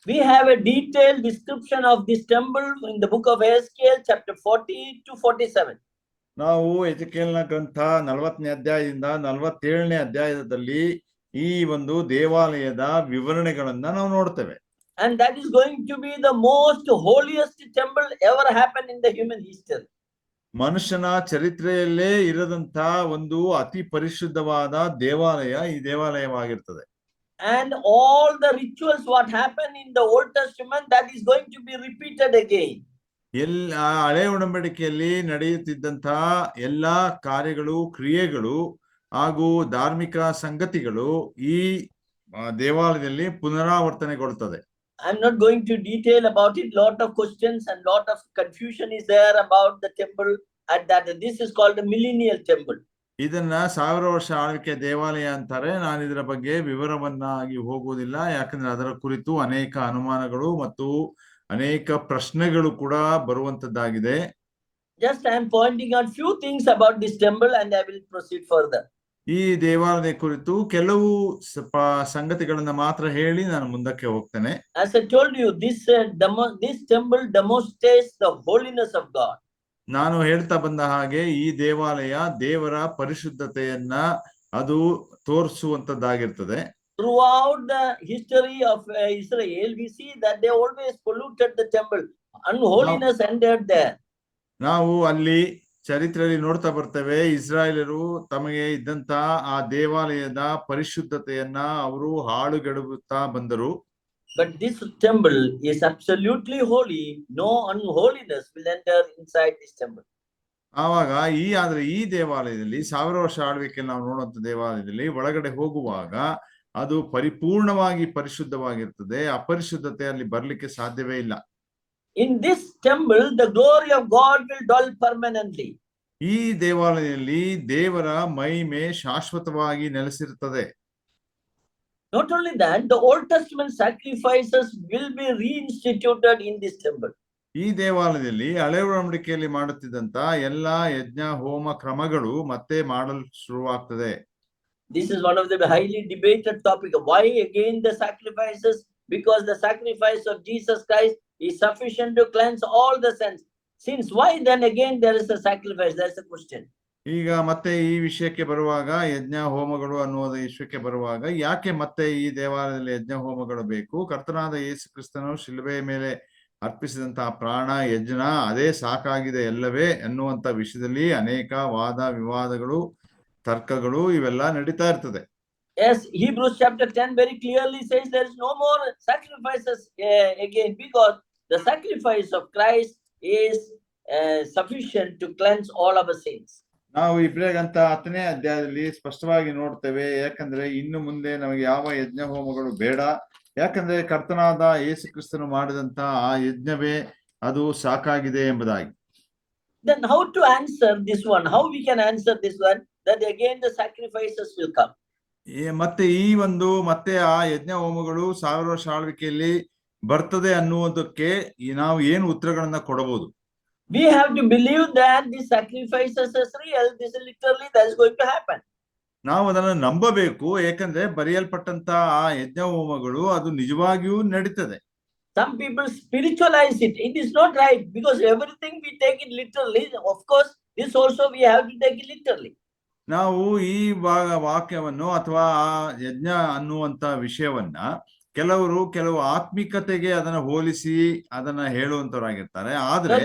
We have a detailed description of this temple in the book of Ezekiel chapter 40 to 47. ನಾವು ಎಜೆಕೇಲನ ಗ್ರಂಥ 40ನೇ ಅಧ್ಯಾಯದಿಂದ 47ನೇ ಅಧ್ಯಾಯದಲ್ಲಿ ಈ ಒಂದು ದೇವಾಲಯದ ವಿವರಣೆಗಳನ್ನ ನಾವು ನೋಡ್ತೇವೆ. And that is going to be the most holiest temple ever happened in the human history. ಮನುಷ್ಯನ ಚರಿತ್ರೆಯಲ್ಲೇ ಇರದಂತ ಒಂದು ಅತಿ ಪರಿಶುದ್ಧವಾದ ದೇವಾಲಯ ಈ ದೇವಾಲಯವಾಗಿರ್ತದೆ. And all the rituals what happened in the Old Testament, that is going to be repeated again. ಹಳೆ ಒಡಂಬಡಿಕೆಯಲ್ಲಿ ನಡೆಯುತ್ತಿದ್ದಂತಹ ಎಲ್ಲಾ ಕಾರ್ಯಗಳು, ಕ್ರಿಯೆಗಳು ಹಾಗೂ ಧಾರ್ಮಿಕ ಸಂಗತಿಗಳು ಈ ದೇವಾಲಯದಲ್ಲಿ ಪುನರಾವರ್ತನೆಗೊಳ್ಳುತ್ತದೆ. I'm not going to detail about it. Lot of questions and lot of confusion is there about the temple at that. This is called the millennial temple. ಇದನ್ನ 1000 ವರ್ಷ ಆಳ್ವಿಕೆ ದೇವಾಲಯ ಅಂತಾರೆ. ನಾನು ಇದರ ಬಗ್ಗೆ ವಿವರವನ್ನಾಗಿ ಹೋಗುವುದಿಲ್ಲ, ಯಾಕಂದ್ರೆ ಅದರ ಕುರಿತು ಅನೇಕ ಅನುಮಾನಗಳು ಮತ್ತು ಅನೇಕ ಪ್ರಶ್ನೆಗಳು ಕೂಡ ಬರುವಂತದ್ದಾಗಿದೆ. Just I am pointing out few things about this temple and I will proceed further. ಈ ದೇವಾಲಯದ ಕುರಿತು ಕೆಲವು ಸಂಗತಿಗಳನ್ನ ಮಾತ್ರ ಹೇಳಿ ನಾನು ಮುಂದಕ್ಕೆ ಹೋಗ್ತೇನೆ. As I told you, this temple demonstrates the holiness of God. ನಾನು ಹೇಳ್ತಾ ಬಂದ ಹಾಗೆ ಈ ದೇವಾಲಯ ದೇವರ ಪರಿಶುದ್ಧತೆಯನ್ನ ಅದು ತೋರಿಸುವಂತದ್ದಾಗಿರ್ತದೆ. Throughout the history of Israel, we see that they always polluted the temple. Unholiness entered there. ನಾವು ಅಲ್ಲಿ ಚರಿತ್ರೆಯಲ್ಲಿ ನೋಡ್ತಾ ಬರ್ತೇವೆ, ಇಸ್ರಾಯೇಲರು ತಮಗೆ ಇದ್ದಂತ ಆ ದೇವಾಲಯದ ಪರಿಶುದ್ಧತೆಯನ್ನ ಅವರು ಹಾಳುಗೆಡುತ್ತಾ ಬಂದರು. But this temple is absolutely holy. No unholiness will enter inside this temple. ಆವಾಗ ಆದ್ರೆ ಈ ದೇವಾಲಯದಲ್ಲಿ 1000 ವರ್ಷ ಆಳ್ವಿಕೆ ನಾವು ನೋಡುವಂತ ದೇವಾಲಯದಲ್ಲಿ ಒಳಗಡೆ ಹೋಗುವಾಗ ಅದು ಪರಿಪೂರ್ಣವಾಗಿ ಪರಿಶುದ್ಧವಾಗಿರ್ತದೆ. ಅಪರಿಶುದ್ಧತೆ ಅಲ್ಲಿ ಬರ್ಲಿಕ್ಕೆ ಸಾಧ್ಯವೇ ಇಲ್ಲ. In this temple, the glory of God will dwell permanently. ಈ ದೇವಾಲಯದಲ್ಲಿ ದೇವರ ಮಹಿಮೆ ಶಾಶ್ವತವಾಗಿ ನೆಲೆಸಿರುತ್ತದೆ. Not only that, the Old Testament sacrifices will be reinstituted in this temple. ಈ ದೇವಾಲಯದಲ್ಲಿ ಹಳೆ ಒಡಂಬಡಿಕೆಯಲ್ಲಿ ಮಾಡುತ್ತಿದ್ದಂತ ಎಲ್ಲಾ ಯಜ್ಞ ಹೋಮ ಕ್ರಮಗಳು ಮತ್ತೆ ಮಾಡಲು ಶುರುವಾಗ್ತದೆ. This is one of the highly debated topic. Why again the sacrifices? Because the sacrifice of Jesus Christ is sufficient to cleanse all the sins. Why then again there is a sacrifice? That's the question. ಈಗ ಮತ್ತೆ ಈ ವಿಷಯಕ್ಕೆ ಬರುವಾಗ, ಯಜ್ಞ ಹೋಮಗಳು ಅನ್ನುವುದು ವಿಷಯಕ್ಕೆ ಬರುವಾಗ, ಯಾಕೆ ಮತ್ತೆ ಈ ದೇವಾಲಯದಲ್ಲಿ ಯಜ್ಞ ಹೋಮಗಳು ಬೇಕು? ಕರ್ತನಾದ ಯೇಸು ಕ್ರಿಸ್ತನು ಶಿಲುಬೆಯ ಮೇಲೆ ಅರ್ಪಿಸಿದಂತಹ ಪ್ರಾಣ ಯಜ್ಞ ಅದೇ ಸಾಕಾಗಿದೆ ಎಲ್ಲವೇ ಎನ್ನುವಂತ ವಿಷಯದಲ್ಲಿ ಅನೇಕ ವಾದ ವಿವಾದಗಳು, ತರ್ಕಗಳು ಇವೆಲ್ಲ ನಡೀತಾ ಇರ್ತದೆ. Yes, Hebrews chapter 10 very clearly says there is no more sacrifices again, because the sacrifice of Christ is sufficient to cleanse all our sins. ನಾವು ಇಬ್ರಿಯರಂತ 10ನೇ ಅಧ್ಯಾಯದಲ್ಲಿ ಸ್ಪಷ್ಟವಾಗಿ ನೋಡ್ತೇವೆ, ಯಾಕಂದ್ರೆ ಇನ್ನು ಮುಂದೆ ನಮಗೆ ಯಾವ ಯಜ್ಞ ಹೋಮಗಳು ಬೇಡ, ಯಾಕಂದ್ರೆ ಕರ್ತನಾದ ಯೇಸು ಕ್ರಿಸ್ತನು ಮಾಡಿದಂತ ಆ ಯಜ್ಞವೇ ಅದು ಸಾಕಾಗಿದೆ ಎಂಬುದಾಗಿ. Then how to answer this one? How we can answer this one? That again the sacrifices will come. ಮತ್ತೆ ಈ ಒಂದು ಮತ್ತೆ ಆ ಯಜ್ಞ ಹೋಮಗಳು 1000 ವರ್ಷ ಆಳ್ವಿಕೆಯಲ್ಲಿ ಬರ್ತದೆ ಅನ್ನುವುದಕ್ಕೆ ನಾವು ಏನು ಉತ್ತರಗಳನ್ನ ಕೊಡಬಹುದು? We have to believe that the sacrifices is real. This is literally that is going to happen. ನಾವು ಅದನ್ನು ನಂಬಬೇಕು, ಏಕೆಂದ್ರೆ ಬರೆಯಲ್ಪಟ್ಟಂತ ಆ ಯಜ್ಞ ಹೋಮಗಳು ಅದು ನಿಜವಾಗಿಯೂ ನಡೀತದೆ. Some people spiritualize it. It is not right, because everything we take it literally. Of course, this also we have to take it literally. ನಾವು ಈ ವಾಕ್ಯವನ್ನು ಅಥವಾ ಆ ಯಜ್ಞ ಅನ್ನುವಂತ ವಿಷಯವನ್ನ ಕೆಲವು ಆತ್ಮಿಕತೆಗೆ ಅದನ್ನ ಹೋಲಿಸಿ ಅದನ್ನ ಹೇಳುವಂತವರಾಗಿರ್ತಾರೆ. ಆದ್ರೆ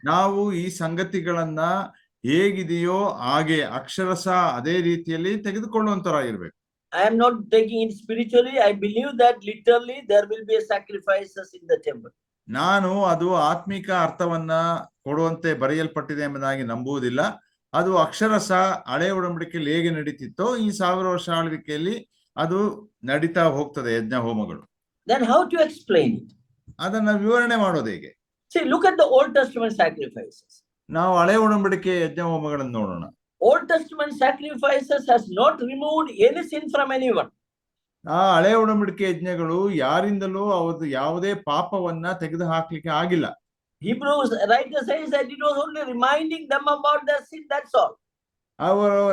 ನಾವು ಈ ಸಂಗತಿಗಳನ್ನ ಹೇಗಿದೆಯೋ ಹಾಗೆ ಅಕ್ಷರಶ ಅದೇ ರೀತಿಯಲ್ಲಿ ತೆಗೆದುಕೊಳ್ಳುವಂತವರಾಗಿರ್ಬೇಕು. I am not taking it spiritually. I believe that literally there will be sacrifices in the temple. ನಾನು ಅದು ಆತ್ಮಿಕ ಅರ್ಥವನ್ನ ಕೊಡುವಂತೆ ಬರೆಯಲ್ಪಟ್ಟಿದೆ ಎಂಬುದಾಗಿ ನಂಬುವುದಿಲ್ಲ. ಅದು ಅಕ್ಷರಶ ಹಳೆ ಒಡಂಬಡಿಕೆಯಲ್ಲಿ ಹೇಗೆ ನಡೀತಿತ್ತೋ ಈ 1000 ವರ್ಷ ಆಳ್ವಿಕೆಯಲ್ಲಿ ಅದು ನಡೀತಾ ಹೋಗ್ತದೆ ಯಜ್ಞ ಹೋಮಗಳು. Then how to explain it? ಅದನ್ನ ವಿವರಣೆ ಮಾಡೋದು ಹೇಗೆ? See, look at the Old Testament sacrifices. ನಾವು ಹಳೆ ಒಡಂಬಡಿಕೆ ಯಜ್ಞ ಹೋಮಗಳನ್ನು ನೋಡೋಣ. Old Testament sacrifices has not removed any sin from anyone. ಆ ಹಳೆ ಒಡಂಬಡಿಕೆ ಯಜ್ಞಗಳು ಯಾರಿಂದಲೂ ಅವತ್ತು ಯಾವುದೇ ಪಾಪವನ್ನ ತೆಗೆದು ಹಾಕ್ಲಿಕ್ಕೆ ಆಗಿಲ್ಲ. Hebrews writer says that it was only reminding them about their sin, that's all.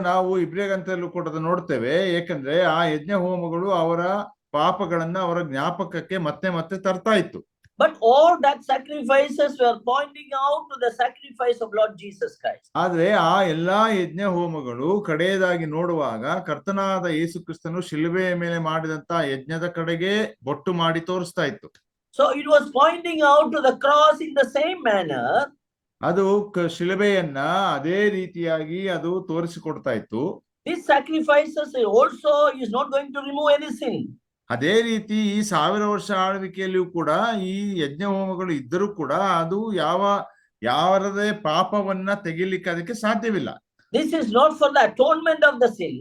ನಾವು ಇಬ್ರಿಯರಂತಲ್ಲೂ ಕೂಡ ನೋಡ್ತೇವೆ, ಏಕೆಂದ್ರೆ ಆ ಯಜ್ಞ ಹೋಮಗಳು ಅವರ ಪಾಪಗಳನ್ನ ಅವರ ಜ್ಞಾಪಕಕ್ಕೆ ಮತ್ತೆ ಮತ್ತೆ ತರ್ತಾ ಇತ್ತು. But all that sacrifices were pointing out to the sacrifice of Lord Jesus Christ. ಆದ್ರೆ ಆ ಎಲ್ಲಾ ಯಜ್ಞ ಹೋಮಗಳು ಕಡೆಯದಾಗಿ ನೋಡುವಾಗ ಕರ್ತನಾದ ಯೇಸು ಕ್ರಿಸ್ತನು ಶಿಲುಬೆಯ ಮೇಲೆ ಮಾಡಿದಂತ ಯಜ್ಞದ ಕಡೆಗೆ ಬೊಟ್ಟು ಮಾಡಿ ತೋರಿಸ್ತಾ ಇತ್ತು. So it was pointing out to the cross in the same manner. ಅದು ಶಿಲುಬೆಯನ್ನ ಅದೇ ರೀತಿಯಾಗಿ ಅದು ತೋರಿಸಿಕೊಡ್ತಾ ಇತ್ತು. This sacrifices also is not going to remove any sin. ಅದೇ ರೀತಿ ಈ 1000 ವರ್ಷ ಆಳ್ವಿಕೆಯಲ್ಲಿಯೂ ಕೂಡ ಈ ಯಜ್ಞ ಹೋಮಗಳು ಇದ್ದರೂ ಕೂಡ ಅದು ಯಾವರದೇ ಪಾಪವನ್ನ ತೆಗಿಲಿಕ್ಕೆ ಅದಕ್ಕೆ ಸಾಧ್ಯವಿಲ್ಲ. This is not for the atonement of the sin.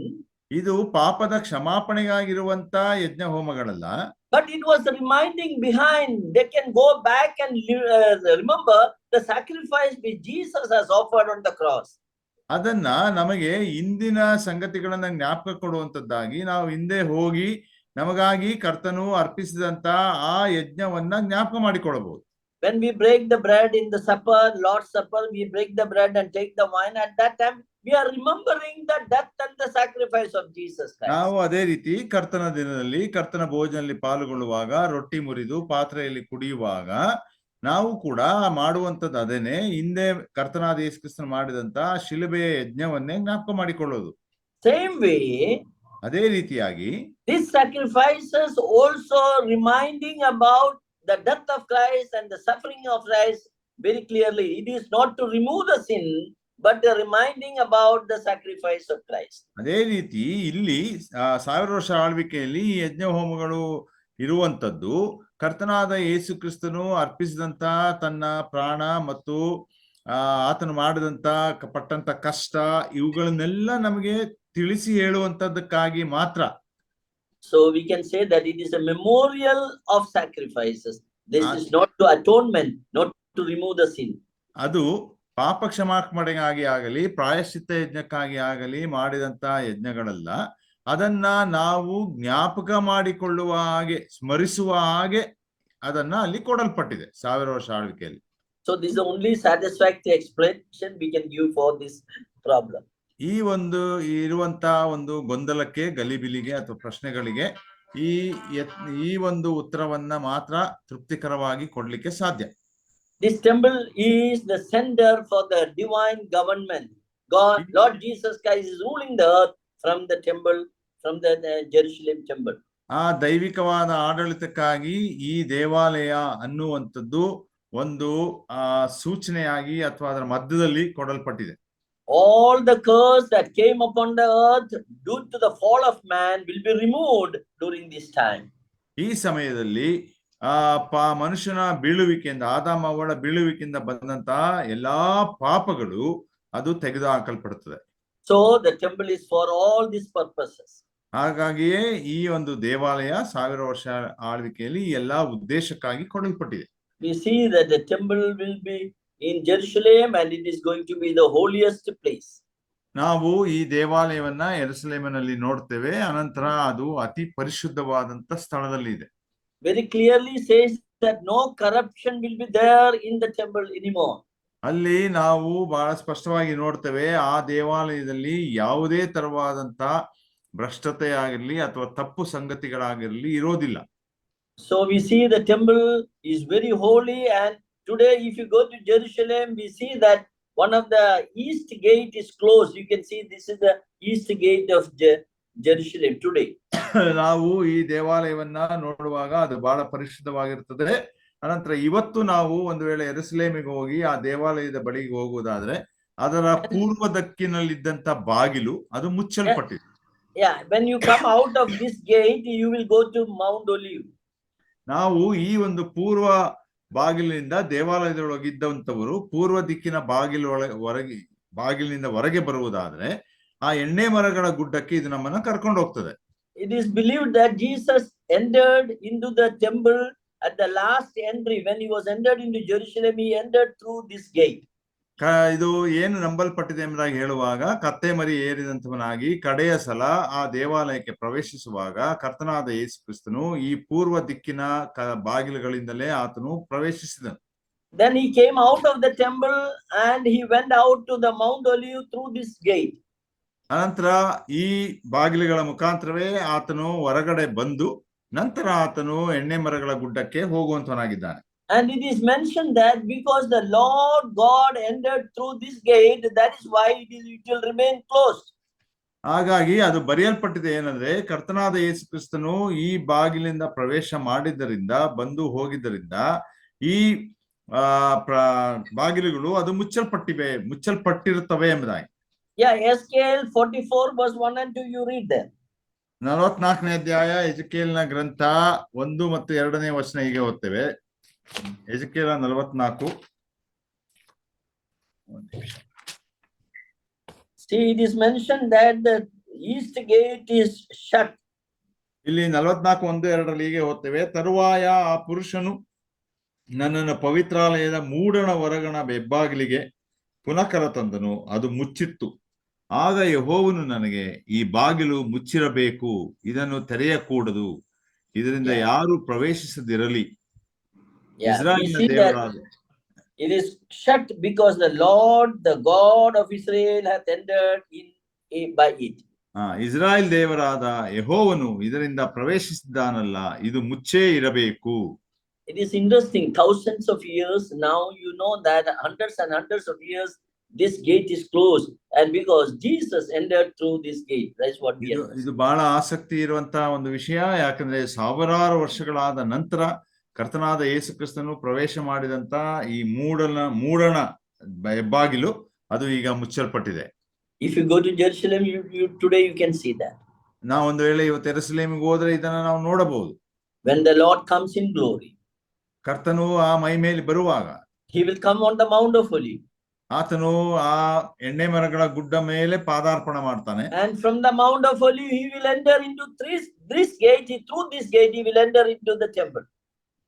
ಇದು ಪಾಪದ ಕ್ಷಮಾಪಣೆಗಾಗಿರುವಂತ ಯಜ್ಞ ಹೋಮಗಳಲ್ಲ. But it was reminding behind, they can go back and remember the sacrifice which Jesus has offered on the cross. ಅದನ್ನ ನಮಗೆ ಇಂದಿನ ಸಂಗತಿಗಳನ್ನ ಜ್ಞಾಪಕ ಕೊಡುವಂತದ್ದಾಗಿ ನಾವು ಹಿಂದೆ ಹೋಗಿ ನಮಗಾಗಿ ಕರ್ತನು ಅರ್ಪಿಸಿದಂತ ಆ ಯಜ್ಞವನ್ನ ಜ್ಞಾಪಕ ಮಾಡಿಕೊಳ್ಳಬಹುದು. When we break the bread in the supper, Lord's Supper, we break the bread and take the wine. At that time, we are remembering the death and the sacrifice of Jesus Christ. ನಾವು ಅದೇ ರೀತಿ ಕರ್ತನ ದಿನದಲ್ಲಿ ಕರ್ತನ ಭೋಜನಲ್ಲಿ ಪಾಲ್ಗೊಳ್ಳುವಾಗ, ರೊಟ್ಟಿ ಮುರಿದು ಪಾತ್ರೆಯಲ್ಲಿ ಕುಡಿಯುವಾಗ ನಾವು ಕೂಡ ಮಾಡುವಂತದ್ದು ಅದೇನೆ, ಹಿಂದೆ ಕರ್ತನಾದ ಯೇಸು ಕ್ರಿಸ್ತನು ಮಾಡಿದಂತ ಶಿಲುಬೆಯ ಯಜ್ಞವನ್ನೇ ಜ್ಞಾಪಕ ಮಾಡಿಕೊಳ್ಳೋದು. Same way, ಅದೇ ರೀತಿಯಾಗಿ these sacrifices also reminding about the death of Christ and the suffering of Christ very clearly. It is not to remove the sin, but reminding about the sacrifice of Christ. ಅದೇ ರೀತಿ ಇಲ್ಲಿ 1000 ವರ್ಷ ಆಳ್ವಿಕೆಯಲ್ಲಿ ಈ ಯಜ್ಞ ಹೋಮಗಳು ಇರುವಂತದ್ದು ಕರ್ತನಾದ ಯೇಸು ಕ್ರಿಸ್ತನು ಅರ್ಪಿಸಿದಂತ ತನ್ನ ಪ್ರಾಣ ಮತ್ತು ಆತನು ಮಾಡಿದಂತ ಪಟ್ಟಂತ ಕಷ್ಟ ಇವುಗಳನ್ನೆಲ್ಲ ನಮಗೆ ತಿಳಿಸಿ ಹೇಳುವಂತದ್ದಕ್ಕಾಗಿ ಮಾತ್ರ. So we can say that it is a memorial of sacrifices. This is not to atonement, not to remove the sin. ಅದು ಪಾಪ ಕ್ಷಮಾಪಣೆಗಾಗಿ ಆಗಲಿ ಪ್ರಾಯಶ್ಚಿತ್ತ ಯಜ್ಞಕ್ಕಾಗಿ ಆಗಲಿ ಮಾಡಿದಂತ ಯಜ್ಞಗಳಲ್ಲ, ಅದನ್ನ ನಾವು ಜ್ಞಾಪಕ ಮಾಡಿಕೊಳ್ಳುವ ಹಾಗೆ, ಸ್ಮರಿಸುವ ಹಾಗೆ ಅದನ್ನ ಅಲ್ಲಿ ಕೊಡಲ್ಪಟ್ಟಿದೆ 1000 ವರ್ಷ ಆಳ್ವಿಕೆಯಲ್ಲಿ. So this is the only satisfactory explanation we can give for this problem. ಈ ಒಂದು ಇರುವಂತ ಒಂದು ಗೊಂದಲಕ್ಕೆ, ಗಲಿಬಿಲಿಗೆ ಅಥವಾ ಪ್ರಶ್ನೆಗಳಿಗೆ ಈ ಒಂದು ಉತ್ತರವನ್ನ ಮಾತ್ರ ತೃಪ್ತಿಕರವಾಗಿ ಕೊಡ್ಲಿಕ್ಕೆ ಸಾಧ್ಯ. This temple is the center for the divine government. God, Lord Jesus Christ is ruling the earth from the temple, from the Jerusalem temple. ಆ ದೈವಿಕವಾದ ಆಡಳಿತಕ್ಕಾಗಿ ಈ ದೇವಾಲಯ ಅನ್ನುವಂಥದ್ದು ಒಂದು ಸೂಚನೆಯಾಗಿ ಅಥವಾ ಅದರ ಮಧ್ಯದಲ್ಲಿ ಕೊಡಲ್ಪಟ್ಟಿದೆ. All the curse that came upon the earth due to the fall of man will be removed during this time. ಈ ಸಮಯದಲ್ಲಿ ಮನುಷ್ಯನ ಬೀಳುವಿಕೆಯಿಂದ, ಆದಾಮ ಅವಳ ಬೀಳುವಿಕೆಯಿಂದ ಬಂದಂತಹ ಎಲ್ಲಾ ಪಾಪಗಳು ಅದು ತೆಗೆದುಹಾಕಲ್ಪಡುತ್ತದೆ. So the temple is for all these purposes. ಹಾಗಾಗಿಯೇ ಈ ಒಂದು ದೇವಾಲಯ 1000 ವರ್ಷ ಆಳ್ವಿಕೆಯಲ್ಲಿ ಎಲ್ಲಾ ಉದ್ದೇಶಕ್ಕಾಗಿ ಕೊಡಲ್ಪಟ್ಟಿದೆ. We see that the temple will be in Jerusalem and it is going to be the holiest place. ನಾವು ಈ ದೇವಾಲಯವನ್ನ ಯೆರೂಸಲೇಮಿನಲ್ಲಿ ನೋಡ್ತೇವೆ. ಅನಂತರ ಅದು ಅತಿ ಪರಿಶುದ್ಧವಾದಂತ ಸ್ಥಳದಲ್ಲಿ ಇದೆ. Very clearly says that no corruption will be there in the temple anymore. ಅಲ್ಲಿ ನಾವು ಬಹಳ ಸ್ಪಷ್ಟವಾಗಿ ನೋಡ್ತೇವೆ, ಆ ದೇವಾಲಯದಲ್ಲಿ ಯಾವುದೇ ತರವಾದಂತ ಭ್ರಷ್ಟತೆ ಆಗಿರಲಿ ಅಥವಾ ತಪ್ಪು ಸಂಗತಿಗಳಾಗಿರಲಿ ಇರೋದಿಲ್ಲ. So we see the temple is very holy, and today if you go to Jerusalem, we see that one of the east gate is closed. You can see this is the east gate of Jerusalem today. ನಾವು ಈ ದೇವಾಲಯವನ್ನ ನೋಡುವಾಗ ಅದು ಬಹಳ ಪರಿಶುದ್ಧವಾಗಿರ್ತದೆ. ಅನಂತರ ಇವತ್ತು ನಾವು ಒಂದು ವೇಳೆ ಯೆರೂಸಲೇಮಿಗೆ ಹೋಗಿ ಆ ದೇವಾಲಯದ ಬಳಿಗೆ ಹೋಗುವುದಾದ್ರೆ ಅದರ ಪೂರ್ವ ದಿಕ್ಕಿನಲ್ಲಿದ್ದಂತ ಬಾಗಿಲು ಅದು ಮುಚ್ಚಲ್ಪಟ್ಟಿದೆ. Yeah, when you come out of this gate, you will go to Mount Olive. ನಾವು ಈ ಒಂದು ಪೂರ್ವ ಬಾಗಿಲಿನಿಂದ ದೇವಾಲಯದೊಳಗಿದ್ದಂಥವರು ಪೂರ್ವ ದಿಕ್ಕಿನ ಬಾಗಿಲಿನಿಂದ ಹೊರಗೆ ಬರುವುದಾದ್ರೆ ಆ ಎಣ್ಣೆ ಮರಗಳ ಗುಡ್ಡಕ್ಕೆ ಇದು ನಮ್ಮನ್ನ ಕರ್ಕೊಂಡು ಹೋಗ್ತದೆ. It is believed that Jesus entered into the temple at the last entry. When he was entered into Jerusalem, he entered through this gate. ಇದು ಏನು ನಂಬಲ್ಪಟ್ಟಿದೆ ಎಂಬುದಾಗಿ ಹೇಳುವಾಗ, ಕತ್ತೆ ಮರಿ ಏರಿದಂತವನಾಗಿ ಕಡೆಯ ಸಲ ಆ ದೇವಾಲಯಕ್ಕೆ ಪ್ರವೇಶಿಸುವಾಗ ಕರ್ತನಾದ ಯೇಸು ಕ್ರಿಸ್ತನು ಈ ಪೂರ್ವ ದಿಕ್ಕಿನ ಬಾಗಿಲುಗಳಿಂದಲೇ ಆತನು ಪ್ರವೇಶಿಸಿದನು. Then he came out of the temple and he went out to the Mount Olive through this gate. ಅನಂತರ ಈ ಬಾಗಿಲುಗಳ ಮುಖಾಂತರವೇ ಆತನು ಹೊರಗಡೆ ಬಂದು ನಂತರ ಆತನು ಎಣ್ಣೆ ಮರಗಳ ಗುಡ್ಡಕ್ಕೆ ಹೋಗುವಂತವನಾಗಿದ್ದಾನೆ. And it is mentioned that because the Lord God entered through this gate, that is why it will remain closed. ಹಾಗಾಗಿ ಅದು ಬರೆಯಲ್ಪಟ್ಟಿದೆ ಏನಂದ್ರೆ, ಕರ್ತನಾದ ಯೇಸು ಕ್ರಿಸ್ತನು ಈ ಬಾಗಿಲಿಂದ ಪ್ರವೇಶ ಮಾಡಿದ್ದರಿಂದ, ಬಂದು ಹೋಗಿದ್ದರಿಂದ ಈ ಬಾಗಿಲುಗಳು ಅದು ಮುಚ್ಚಲ್ಪಟ್ಟಿರುತ್ತವೆ ಎಂಬುದಾಗಿ. Yeah, Ezekiel 44 verse 1 and 2, you read there. 44ನೇ ಅಧ್ಯಾಯ ಎಜೆಕೇಲನ ಗ್ರಂಥ 1 ಮತ್ತು 2ನೇ ವಚನ ಹೀಗೆ ಓದ್ತೇವೆ. ಎಜೆಕೇಲ 44. See, it is mentioned that the east gate is shut. ಇಲ್ಲಿ 44:1-2 ಹೀಗೆ ಓದ್ತೇವೆ. ತರುವಾಯ ಆ ಪುರುಷನು ನನ್ನನ್ನು ಪವಿತ್ರಾಲಯದ ಮೂಡಣ ಹೊರಗಣ ಹೆಬ್ಬಾಗಿಲಿಗೆ ಪುನಃ ಕರೆತಂದನು, ಅದು ಮುಚ್ಚಿತ್ತು. ಆಗ ಯೆಹೋವನು ನನಗೆ, ಈ ಬಾಗಿಲು ಮುಚ್ಚಿರಬೇಕು, ಇದನ್ನು ತೆರೆಯಕೂಡದು, ಇದರಿಂದ ಯಾರು ಪ್ರವೇಶಿಸದಿರಲಿ. It is shut because the Lord, the God of Israel, hath entered in by it. Israel ದೇವರಾದ ಯೆಹೋವನು ಇದರಿಂದ ಪ್ರವೇಶಿಸಿದ್ದಾನಲ್ಲ, ಇದು ಮುಚ್ಚೇ ಇರಬೇಕು. It is interesting, thousands of years now, you know that hundreds and hundreds of years this gate is closed, and because Jesus entered through this gate, that's what we are. ಇದು ಬಹಳ ಆಸಕ್ತಿ ಇರುವಂತಹ ಒಂದು ವಿಷಯ. ಯಾಕಂದ್ರೆ ಸಾವಿರಾರು ವರ್ಷಗಳಾದ ನಂತರ ಕರ್ತನಾದ ಯೇಸು ಕ್ರಿಸ್ತನು ಪ್ರವೇಶ ಮಾಡಿದಂತ ಈ ಮೂಡಣ ಹೆಬ್ಬಾಗಿಲು ಅದು ಈಗ ಮುಚ್ಚಲ್ಪಟ್ಟಿದೆ. If you go to Jerusalem, today you can see that. ನಾವು ಒಂದು ವೇಳೆ ಇವತ್ತು ಯೆರೂಸಲೇಮಿಗೆ ಹೋದ್ರೆ ಇದನ್ನ ನಾವು ನೋಡಬಹುದು. When the Lord comes in glory, ಕರ್ತನು ಆ ಮೈ ಮೇಲೆ ಬರುವಾಗ, he will come on the Mount of Olives. ಆತನು ಆ ಎಣ್ಣೆ ಮರಗಳ ಗುಡ್ಡ ಮೇಲೆ ಪಾದಾರ್ಪಣೆ ಮಾಡ್ತಾನೆ. And from the Mount of Olives he will enter into this gate. Through this gate he will enter into the temple.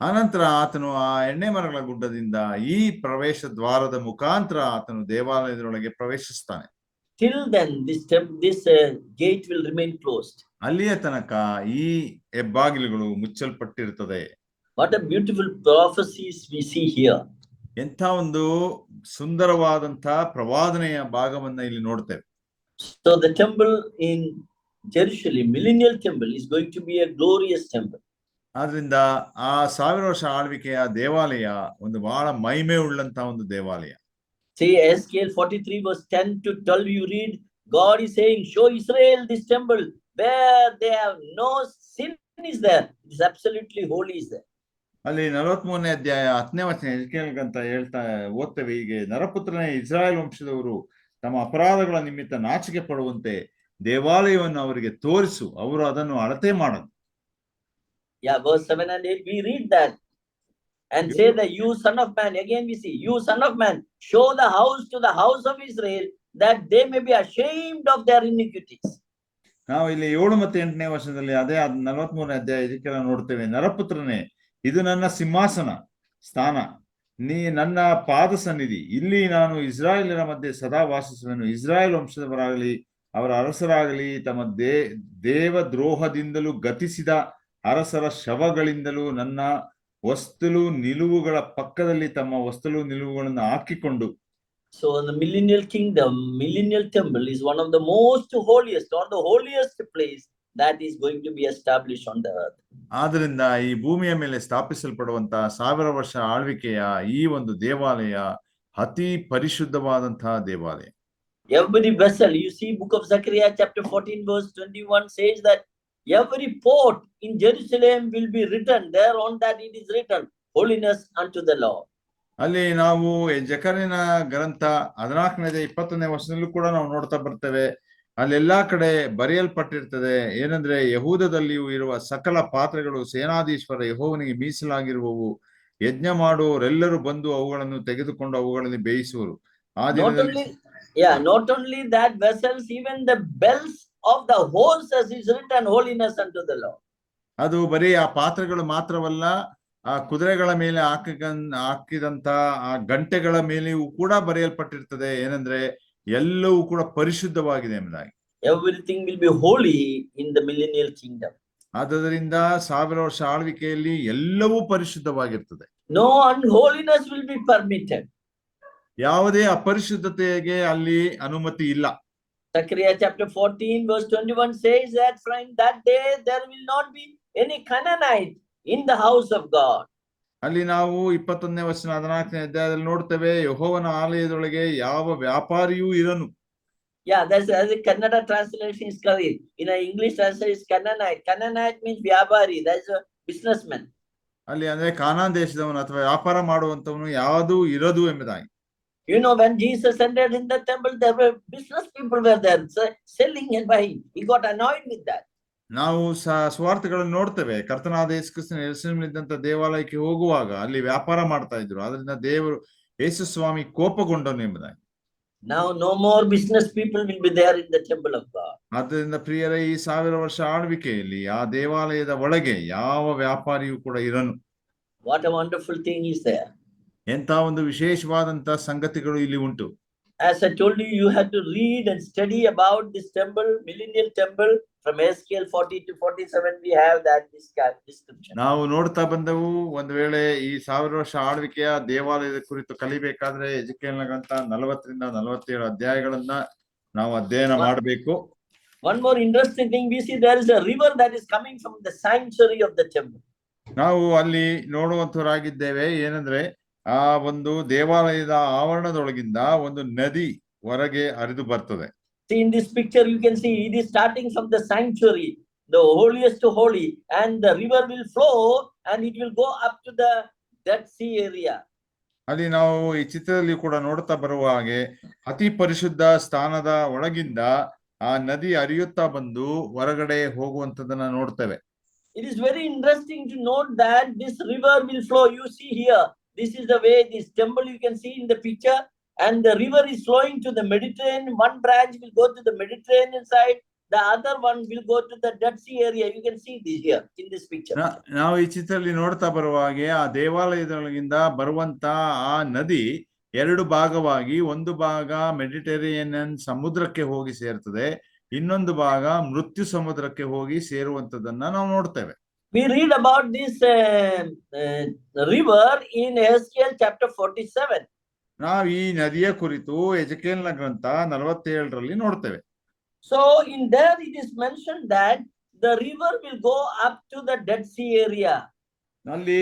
ಅನಂತರ ಆತನು ಆ ಎಣ್ಣೆ ಮರಗಳ ಗುಡ್ಡದಿಂದ ಈ ಪ್ರವೇಶ ದ್ವಾರದ ಮುಖಾಂತರ ಆತನು ದೇವಾಲಯದೊಳಗೆ ಪ್ರವೇಶಿಸ್ತಾನೆ. Till then this gate will remain closed. ಅಲ್ಲಿಯ ತನಕ ಈ ಹೆಬ್ಬಾಗಿಲುಗಳು ಮುಚ್ಚಲ್ಪಟ್ಟಿರುತ್ತದೆ. What a beautiful prophecies we see here. ಎಂಥ ಒಂದು ಸುಂದರವಾದಂತ ಪ್ರವಾದನೆಯ ಭಾಗವನ್ನ ಇಲ್ಲಿ ನೋಡ್ತೇವೆ. So the temple in Jerusalem, millennial temple, is going to be a glorious temple. ಆದ್ರಿಂದ ಆ 1000 ವರ್ಷ ಆಳ್ವಿಕೆಯ ದೇವಾಲಯ ಒಂದು ಬಹಳ ಮಹಿಮೆ ಉಳ್ಳಂತ ಒಂದು ದೇವಾಲಯ. See, Ezekiel 43 verse 10 to 12, you read, God is saying, show Israel this temple where they have no sin is there. It is absolutely holy is there. ಅಲ್ಲಿ 43ನೇ ಅಧ್ಯಾಯ 10ನೇ ವಚನ ಎಜ್ಕೇಲಂತ ಓದ್ತೇವೆ ಹೀಗೆ, ನರಪುತ್ರನೇ, ಇಸ್ರಾಯೇಲ್ ವಂಶದವರು ತಮ್ಮ ಅಪರಾಧಗಳ ನಿಮಿತ್ತ ನಾಚಿಕೆ ಪಡುವಂತೆ ದೇವಾಲಯವನ್ನು ಅವರಿಗೆ ತೋರಿಸು, ಅವರು ಅದನ್ನು ಅಳತೆ ಮಾಡದು. Yeah, verse 7 and 8, we read that and say that you son of man, again we see, you son of man, show the house to the house of Israel that they may be ashamed of their iniquities. ನಾವು ಇಲ್ಲಿ 7 ಮತ್ತು 8ನೇ ವರ್ಷದಲ್ಲಿ ಅದೇ 43ನೇ ಅಧ್ಯಾಯ ಇದಕ್ಕೆಲ್ಲ ನೋಡ್ತೇವೆ. ನರಪುತ್ರನೇ, ಇದು ನನ್ನ ಸಿಂಹಾಸನ ಸ್ಥಾನ, ನೀ ನನ್ನ ಪಾದ ಸನ್ನಿಧಿ, ಇಲ್ಲಿ ನಾನು ಇಸ್ರಾಯೇಲರ ಮಧ್ಯೆ ಸದಾ ವಾಸಿಸುವೆನು. ಇಸ್ರಾಯೇಲ್ ವಂಶದವರಾಗಲಿ ಅವರ ಅರಸರಾಗಲಿ ತಮ್ಮ ದೇವದ್ರೋಹದಿಂದಲೂ ಗತಿಸಿದ ಅರಸರ ಶವಗಳಿಂದಲೂ ನನ್ನ ವಸ್ತುಲು ನಿಲುವುಗಳ ಪಕ್ಕದಲ್ಲಿ ತಮ್ಮ ವಸ್ತುಲು ನಿಲುವುಗಳನ್ನು ಹಾಕಿಕೊಂಡು. So the millennial kingdom, millennial temple is one of the most holiest or the holiest place that is going to be established on the earth. ಆದ್ರಿಂದ ಈ ಭೂಮಿಯ ಮೇಲೆ ಸ್ಥಾಪಿಸಲ್ಪಡುವಂತಹ 1000 ವರ್ಷ ಆಳ್ವಿಕೆಯ ಈ ಒಂದು ದೇವಾಲಯ ಅತಿ ಪರಿಶುದ್ಧವಾದಂತಹ ದೇವಾಲಯ. Every vessel, you see book of Zechariah chapter 14 verse 21 says that every port in Jerusalem will be written there, on that it is written, holiness unto the Lord. ಅಲ್ಲಿ ನಾವು ಜಕರ್ಯನ ಗ್ರಂಥ 14ನೇ 21ನೇ ವರ್ಷದಲ್ಲೂ ಕೂಡ ನಾವು ನೋಡ್ತಾ ಬರ್ತೇವೆ. ಅಲ್ಲೆಲ್ಲಾ ಕಡೆ ಬರೆಯಲ್ಪಟ್ಟಿರ್ತದೆ ಏನಂದ್ರೆ, ಯಹೂದದಲ್ಲಿಯೂ ಇರುವ ಸಕಲ ಪಾತ್ರೆಗಳು ಸೇನಾಧೀಶ್ವರ ಯೆಹೋವನಿಗೆ ಮೀಸಲಾಗಿರುವವು, ಯಜ್ಞ ಮಾಡುವವರೆಲ್ಲರೂ ಬಂದು ಅವುಗಳನ್ನು ತೆಗೆದುಕೊಂಡು ಅವುಗಳಲ್ಲಿ ಬೇಯಿಸುವರು. Not only that vessels, even the bells of the horses is written, holiness unto the Lord. ಅದು ಬರೀ ಆ ಪಾತ್ರೆಗಳು ಮಾತ್ರವಲ್ಲ, ಆ ಕುದುರೆಗಳ ಮೇಲೆ ಹಾಕಿದಂತ ಆ ಗಂಟೆಗಳ ಮೇಲೆಯೂ ಕೂಡ ಬರೆಯಲ್ಪಟ್ಟಿರ್ತದೆ ಏನಂದ್ರೆ, ಎಲ್ಲವೂ ಕೂಡ ಪರಿಶುದ್ಧವಾಗಿದೆ ಎಂಬುದಾಗಿ. Everything will be holy in the millennial kingdom. ಆದ್ದರಿಂದ 1000 ವರ್ಷ ಆಳ್ವಿಕೆಯಲ್ಲಿ ಎಲ್ಲವೂ ಪರಿಶುದ್ಧವಾಗಿರ್ತದೆ. No unholiness will be permitted. ಯಾವುದೇ ಅಪರಿಶುದ್ಧತೆಗೆ ಅಲ್ಲಿ ಅನುಮತಿ ಇಲ್ಲ. Zechariah chapter 14 verse 21 says that from that day there will not be any Canaanite in the house of God. ಅಲ್ಲಿ ನಾವು 21ನೇ ವಚನ 14ನೇ ಅಧ್ಯಾಯದಲ್ಲಿ ನೋಡ್ತೇವೆ, ಯೆಹೋವನ ಆಲಯದೊಳಗೆ ಯಾವ ವ್ಯಾಪಾರಿಯೂ ಇರನು. Yeah, that's the Kannada translation is correct. In an English translation is Canaanite. Canaanite means vyapari, that's a businessman. ಅಲ್ಲಿ ಅಂದ್ರೆ ಕಾನಾನ್ ದೇಶದವನು ಅಥವಾ ವ್ಯಾಪಾರ ಮಾಡುವಂತವನು ಯಾವುದೂ ಇರದು ಎಂಬುದಾಗಿ. You know, when Jesus entered in the temple, there were business people were there selling and buying. He got annoyed with that. ನಾವು ಸುವಾರ್ತೆಗಳನ್ನು ನೋಡ್ತೇವೆ, ಕರ್ತನಾದ ಯೇಸು ಕ್ರಿಸ್ತನ ಯೆರೂಸಲೇಮಿನಲ್ಲಿದ್ದಂತ ದೇವಾಲಯಕ್ಕೆ ಹೋಗುವಾಗ ಅಲ್ಲಿ ವ್ಯಾಪಾರ ಮಾಡ್ತಾ ಇದ್ರು. ಅದರಿಂದ ದೇವರು ಯೇಸು ಸ್ವಾಮಿ ಕೋಪಗೊಂಡನು ಎಂಬುದಾಗಿ. Now no more business people will be there in the temple of God. ಆದ್ದರಿಂದ ಪ್ರಿಯರೇ, ಈ 1000 ವರ್ಷ ಆಳ್ವಿಕೆಯಲ್ಲಿ ಆ ದೇವಾಲಯದ ಒಳಗೆ ಯಾವ ವ್ಯಾಪಾರಿಯೂ ಕೂಡ ಇರನು. What a wonderful thing is there. ಎಂತ ಒಂದು ವಿಶೇಷವಾದಂತ ಸಂಗತಿಗಳು ಇಲ್ಲಿ ಉಂಟು. As I told you, you have to read and study about this temple, millennial temple. From Ezekiel 40 to 47, we have that description. ನಾವು ನೋಡ್ತಾ ಬಂದೆವು. ಒಂದು ವೇಳೆ ಈ 1000 ವರ್ಷ ಆಳ್ವಿಕೆಯ ದೇವಾಲಯದ ಕುರಿತು ಕಲಿಬೇಕಾದ್ರೆ ಎಜೆಕೇಲನ ಗ್ರಂಥ 40ರಿಂದ 47 ಅಧ್ಯಾಯಗಳನ್ನ ನಾವು ಅಧ್ಯಯನ ಮಾಡಬೇಕು. One more interesting thing, we see there is a river that is coming from the sanctuary of the temple. ನಾವು ಅಲ್ಲಿ ನೋಡುವಂತವರಾಗಿದ್ದೇವೆ ಏನಂದ್ರೆ, ಆ ಒಂದು ದೇವಾಲಯದ ಆವರಣದೊಳಗಿಂದ ಒಂದು ನದಿ ಹೊರಗೆ ಹರಿದು ಬರ್ತದೆ. See, in this picture you can see it is starting from the sanctuary, the holiest to holy, and the river will flow and it will go up to the Dead Sea area. ಅಲ್ಲಿ ನಾವು ಈ ಚಿತ್ರದಲ್ಲಿ ಕೂಡ ನೋಡ್ತಾ ಬರುವ ಹಾಗೆ ಅತಿ ಪರಿಶುದ್ಧ ಸ್ಥಾನದ ಒಳಗಿಂದ ಆ ನದಿ ಹರಿಯುತ್ತಾ ಬಂದು ಹೊರಗಡೆ ಹೋಗುವಂತದನ್ನ ನೋಡ್ತೇವೆ. It is very interesting to note that this river will flow. You see here, this is the way this temple you can see in the picture, and the river is flowing to the Mediterranean. One branch will go to the Mediterranean side, the other one will go to the Dead Sea area. You can see this here in this picture. ನಾವು ಈ ಚಿತ್ರದಲ್ಲಿ ನೋಡ್ತಾ ಬರುವ ಹಾಗೆ ಆ ದೇವಾಲಯದೊಳಗಿಂದ ಬರುವಂತ ಆ ನದಿ 2 ಭಾಗವಾಗಿ, ಒಂದು ಭಾಗ ಮೆಡಿಟರೇನಿಯನ್ ಸಮುದ್ರಕ್ಕೆ ಹೋಗಿ ಸೇರ್ತದೆ, ಇನ್ನೊಂದು ಭಾಗ ಮೃತ್ಯು ಸಮುದ್ರಕ್ಕೆ ಹೋಗಿ ಸೇರುವಂತದನ್ನ ನಾವು ನೋಡ್ತೇವೆ. We read about this river in Ezekiel chapter 47. ನಾವು ಈ ನದಿಯ ಕುರಿತು ಎಜೆಕೇಲ್ನ ಗ್ರಂಥ 47ರಲ್ಲಿ ನೋಡ್ತೇವೆ. So in there it is mentioned that the river will go up to the Dead Sea area. ಅಲ್ಲಿ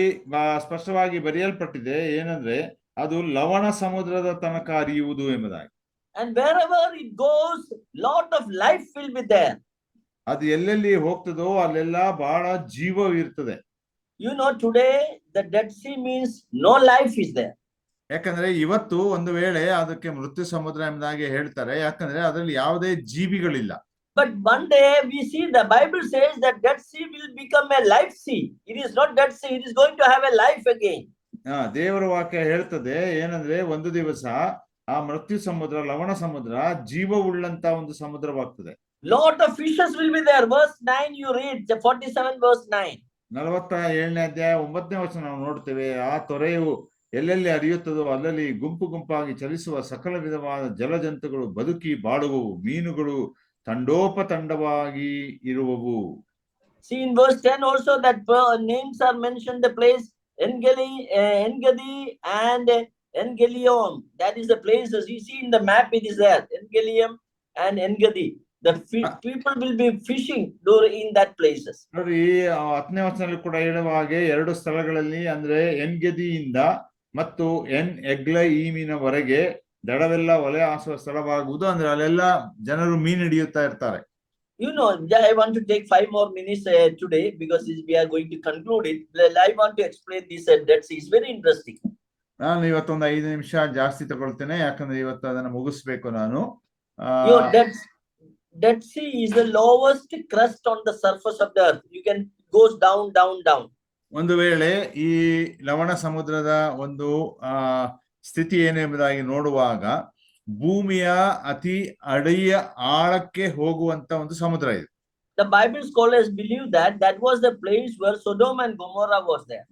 ಸ್ಪಷ್ಟವಾಗಿ ಬರೆಯಲ್ಪಟ್ಟಿದೆ ಏನಂದ್ರೆ ಅದು ಲವಣ ಸಮುದ್ರದ ತನಕ ಹರಿಯುವುದು ಎಂಬುದಾಗಿ. And wherever it goes, lot of life will be there. ಅದು ಎಲ್ಲೆಲ್ಲಿ ಹೋಗ್ತದೋ ಅಲ್ಲೆಲ್ಲ ಬಹಳ ಜೀವವಿರ್ತದೆ. You know, today the Dead Sea means no life is there. ಯಾಕಂದ್ರೆ ಇವತ್ತು ಒಂದು ವೇಳೆ ಅದಕ್ಕೆ ಮೃತ್ಯು ಸಮುದ್ರ ಎಂಬುದಾಗಿ ಹೇಳ್ತಾರೆ, ಯಾಕಂದ್ರೆ ಅದರಲ್ಲಿ ಯಾವುದೇ ಜೀವಿಗಳಿಲ್ಲ. But one day we see the Bible says that Dead Sea will become a life sea. It is not Dead Sea, it is going to have a life again. ದೇವರ ವಾಕ್ಯ ಹೇಳ್ತದೆ ಏನಂದ್ರೆ ಒಂದು ದಿವಸ ಆ ಮೃತ್ಯು ಸಮುದ್ರ ಲವಣ ಸಮುದ್ರ ಜೀವವುಳ್ಳಂತ ಒಂದು ಸಮುದ್ರವಾಗ್ತದೆ. Lot of fishes will be there. Verse 9 you read, 47 verse 9. 47ನೇ ಅಧ್ಯಾಯ 9ನೇ ವಚನ ನಾವು ನೋಡ್ತೇವೆ. ಆ ತೊರೆಯು ಎಲ್ಲೆಲ್ಲಿ ಹರಿಯುತ್ತದೋ ಅಲ್ಲಲ್ಲಿ ಗುಂಪು ಗುಂಪಾಗಿ ಚಲಿಸುವ ಸಕಲ ವಿಧವಾದ ಜಲಜಂತುಗಳು ಬದುಕಿ ಬಾಳುವವು, ಮೀನುಗಳು ತಂಡೋಪತಂಡವಾಗಿ ಇರುವವು. See in verse 10 also that names are mentioned, the place Engedi and Engelium. That is the places you see in the map. It is there, Engelium and Engedi. The people will be fishing in that places. ನೋಡಿ 10ನೇ ವಚನದಲ್ಲಿ ಕೂಡ ಹೇಳುವ ಹಾಗೆ ಎರಡು ಸ್ಥಳಗಳಲ್ಲಿ ಅಂದ್ರೆ ಎನ್ಗೆದಿಯಿಂದ ಮತ್ತು ಎಗ್ಲಯೀಮಿನವರೆಗೆ ದಡವೆಲ್ಲ ಒಲೆ ಹಾಸುವ ಸ್ಥಳವಾಗುವುದು. ಅಂದ್ರೆ ಅಲ್ಲೆಲ್ಲ ಜನರು ಮೀನು ಹಿಡಿಯುತ್ತಾ ಇರ್ತಾರೆ. You know, I want to take 5 more minutes today because we are going to conclude it. I want to explain this Dead Sea. It's very interesting. ನಾನು ಇವತ್ತೊಂದು 5 ನಿಮಿಷ ಜಾಸ್ತಿ ತಗೊಳ್ತೇನೆ, ಯಾಕಂದ್ರೆ ಇವತ್ತು ಅದನ್ನ ಮುಗಿಸ್ಬೇಕು ನಾನು. Dead Sea is the lowest crust on the surface of the earth. You can goes down, down, down. ಒಂದು ವೇಳೆ ಈ ಲವಣ ಸಮುದ್ರದ ಒಂದು ಸ್ಥಿತಿ ಏನೆಂಬುದಾಗಿ ನೋಡುವಾಗ ಭೂಮಿಯ ಅತಿ ಅಡಿಯ ಆಳಕ್ಕೆ ಹೋಗುವಂತ ಒಂದು ಸಮುದ್ರ ಇದು. The Bible scholars believe that that was the place where Sodom and Gomorrah was there.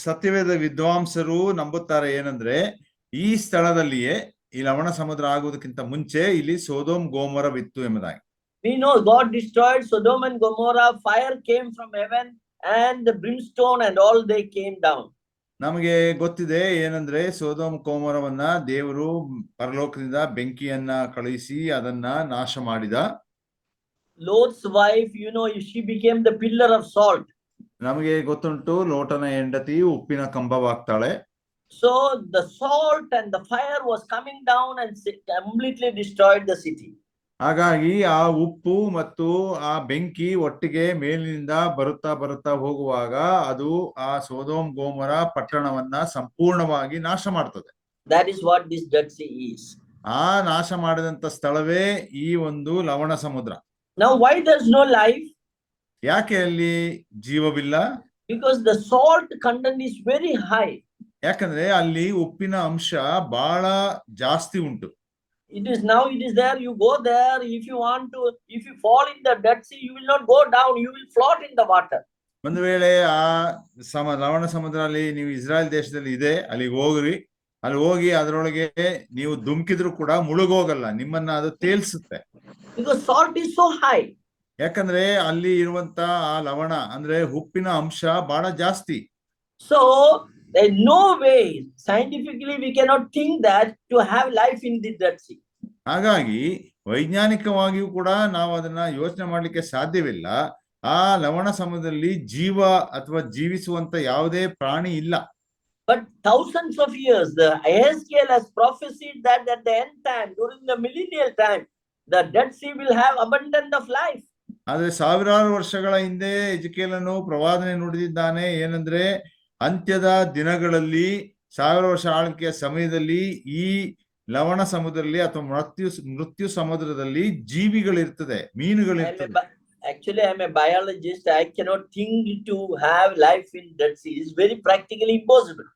ಸತ್ಯವೇದ ವಿದ್ವಾಂಸರು ನಂಬುತ್ತಾರೆ ಏನಂದ್ರೆ ಈ ಸ್ಥಳದಲ್ಲಿಯೇ ಈ ಲವಣ ಸಮುದ್ರ ಆಗುವುದಕ್ಕಿಂತ ಮುಂಚೆ ಇಲ್ಲಿ ಸೊದೋಮ್ ಗೋಮೋರವಿತ್ತು ಎಂಬುದಾಗಿ. We know God destroyed Sodom and Gomorrah. Fire came from heaven and the brimstone and all they came down. ನಮಗೆ ಗೊತ್ತಿದೆ ಏನಂದ್ರೆ ಸೊದೋಮ್ ಗೋಮೋರವನ್ನ ದೇವರು ಪರಲೋಕದಿಂದ ಬೆಂಕಿಯನ್ನ ಕಳುಹಿಸಿ ಅದನ್ನ ನಾಶ ಮಾಡಿದ. Lot's wife, you know, she became the pillar of salt. ನಮಗೆ ಗೊತ್ತುಂಟು ಲೋಟನ ಹೆಂಡತಿ ಉಪ್ಪಿನ ಕಂಬವಾಗ್ತಾಳೆ. So the salt and the fire was coming down and completely destroyed the city. ಹಾಗಾಗಿ ಆ ಉಪ್ಪು ಮತ್ತು ಆ ಬೆಂಕಿ ಒಟ್ಟಿಗೆ ಮೇಲಿನಿಂದ ಬರುತ್ತಾ ಹೋಗುವಾಗ ಅದು ಆ ಸೊದೋಮ್ ಗೋಮೋರ ಪಟ್ಟಣವನ್ನ ಸಂಪೂರ್ಣವಾಗಿ ನಾಶ ಮಾಡ್ತದೆ. That is what this Dead Sea is. ಆ ನಾಶ ಮಾಡಿದಂತ ಸ್ಥಳವೇ ಈ ಒಂದು ಲವಣ ಸಮುದ್ರ. Now why there's no life? ಯಾಕೆ ಅಲ್ಲಿ ಜೀವವಿಲ್ಲ? Because the salt content is very high. ಯಾಕಂದ್ರೆ ಅಲ್ಲಿ ಉಪ್ಪಿನ ಅಂಶ ಬಹಳ ಜಾಸ್ತಿ ಉಂಟು. It is there, you go there. If you fall in the Dead Sea, you will not go down, you will float in the water. ಒಂದು ವೇಳೆ ಆ ಲವಣ ಸಮುದ್ರ ಅಲ್ಲಿ ನೀವು ಇಸ್ರಾಯೇಲ್ ದೇಶದಲ್ಲಿ ಇದೆ, ಅಲ್ಲಿಗೆ ಹೋಗ್ರಿ, ಅಲ್ಲಿ ಹೋಗಿ ಅದರೊಳಗೆ ನೀವು ಧುಮುಕಿದ್ರು ಕೂಡ ಮುಳುಗೋಗಲ್ಲ, ನಿಮ್ಮನ್ನ ಅದು ತೇಲ್ಸುತ್ತೆ. Because salt is so high. ಯಾಕಂದ್ರೆ ಅಲ್ಲಿ ಇರುವಂತ ಆ ಲವಣ ಅಂದ್ರೆ ಉಪ್ಪಿನ ಅಂಶ ಬಹಳ ಜಾಸ್ತಿ. So there is no way scientifically we cannot think that to have life in the Dead Sea. ಹಾಗಾಗಿ ವೈಜ್ಞಾನಿಕವಾಗಿಯೂ ಕೂಡ ನಾವು ಅದನ್ನ ಯೋಚನೆ ಮಾಡ್ಲಿಕ್ಕೆ ಸಾಧ್ಯವಿಲ್ಲ. ಆ ಲವಣ ಸಮುದ್ರದಲ್ಲಿ ಜೀವ ಅಥವಾ ಜೀವಿಸುವಂತ ಯಾವುದೇ ಪ್ರಾಣಿ ಇಲ್ಲ. But thousands of years, the Ezekiel has prophesied that at the end time, during the millennial time, the Dead Sea will have abundance of life. ಆದ್ರೆ ಸಾವಿರಾರು ವರ್ಷಗಳ ಹಿಂದೆ ಎಜೆಕೇಲನು ಪ್ರವಾದನೆ ನುಡಿದಿದ್ದಾನೆ ಏನಂದ್ರೆ ಅಂತ್ಯದ ದಿನಗಳಲ್ಲಿ 1000 ವರ್ಷ ಆಳ್ವಿಕೆಯ ಸಮಯದಲ್ಲಿ ಈ ಲವಣ ಸಮುದ್ರದಲ್ಲಿ ಅಥವಾ ಮೃತ್ಯು ಸಮುದ್ರದಲ್ಲಿ ಜೀವಿಗಳಿರ್ತದೆ, ಮೀನುಗಳಿರ್ತದೆ. Actually, I am a biologist. I cannot think to have life in Dead Sea. It's very practically impossible.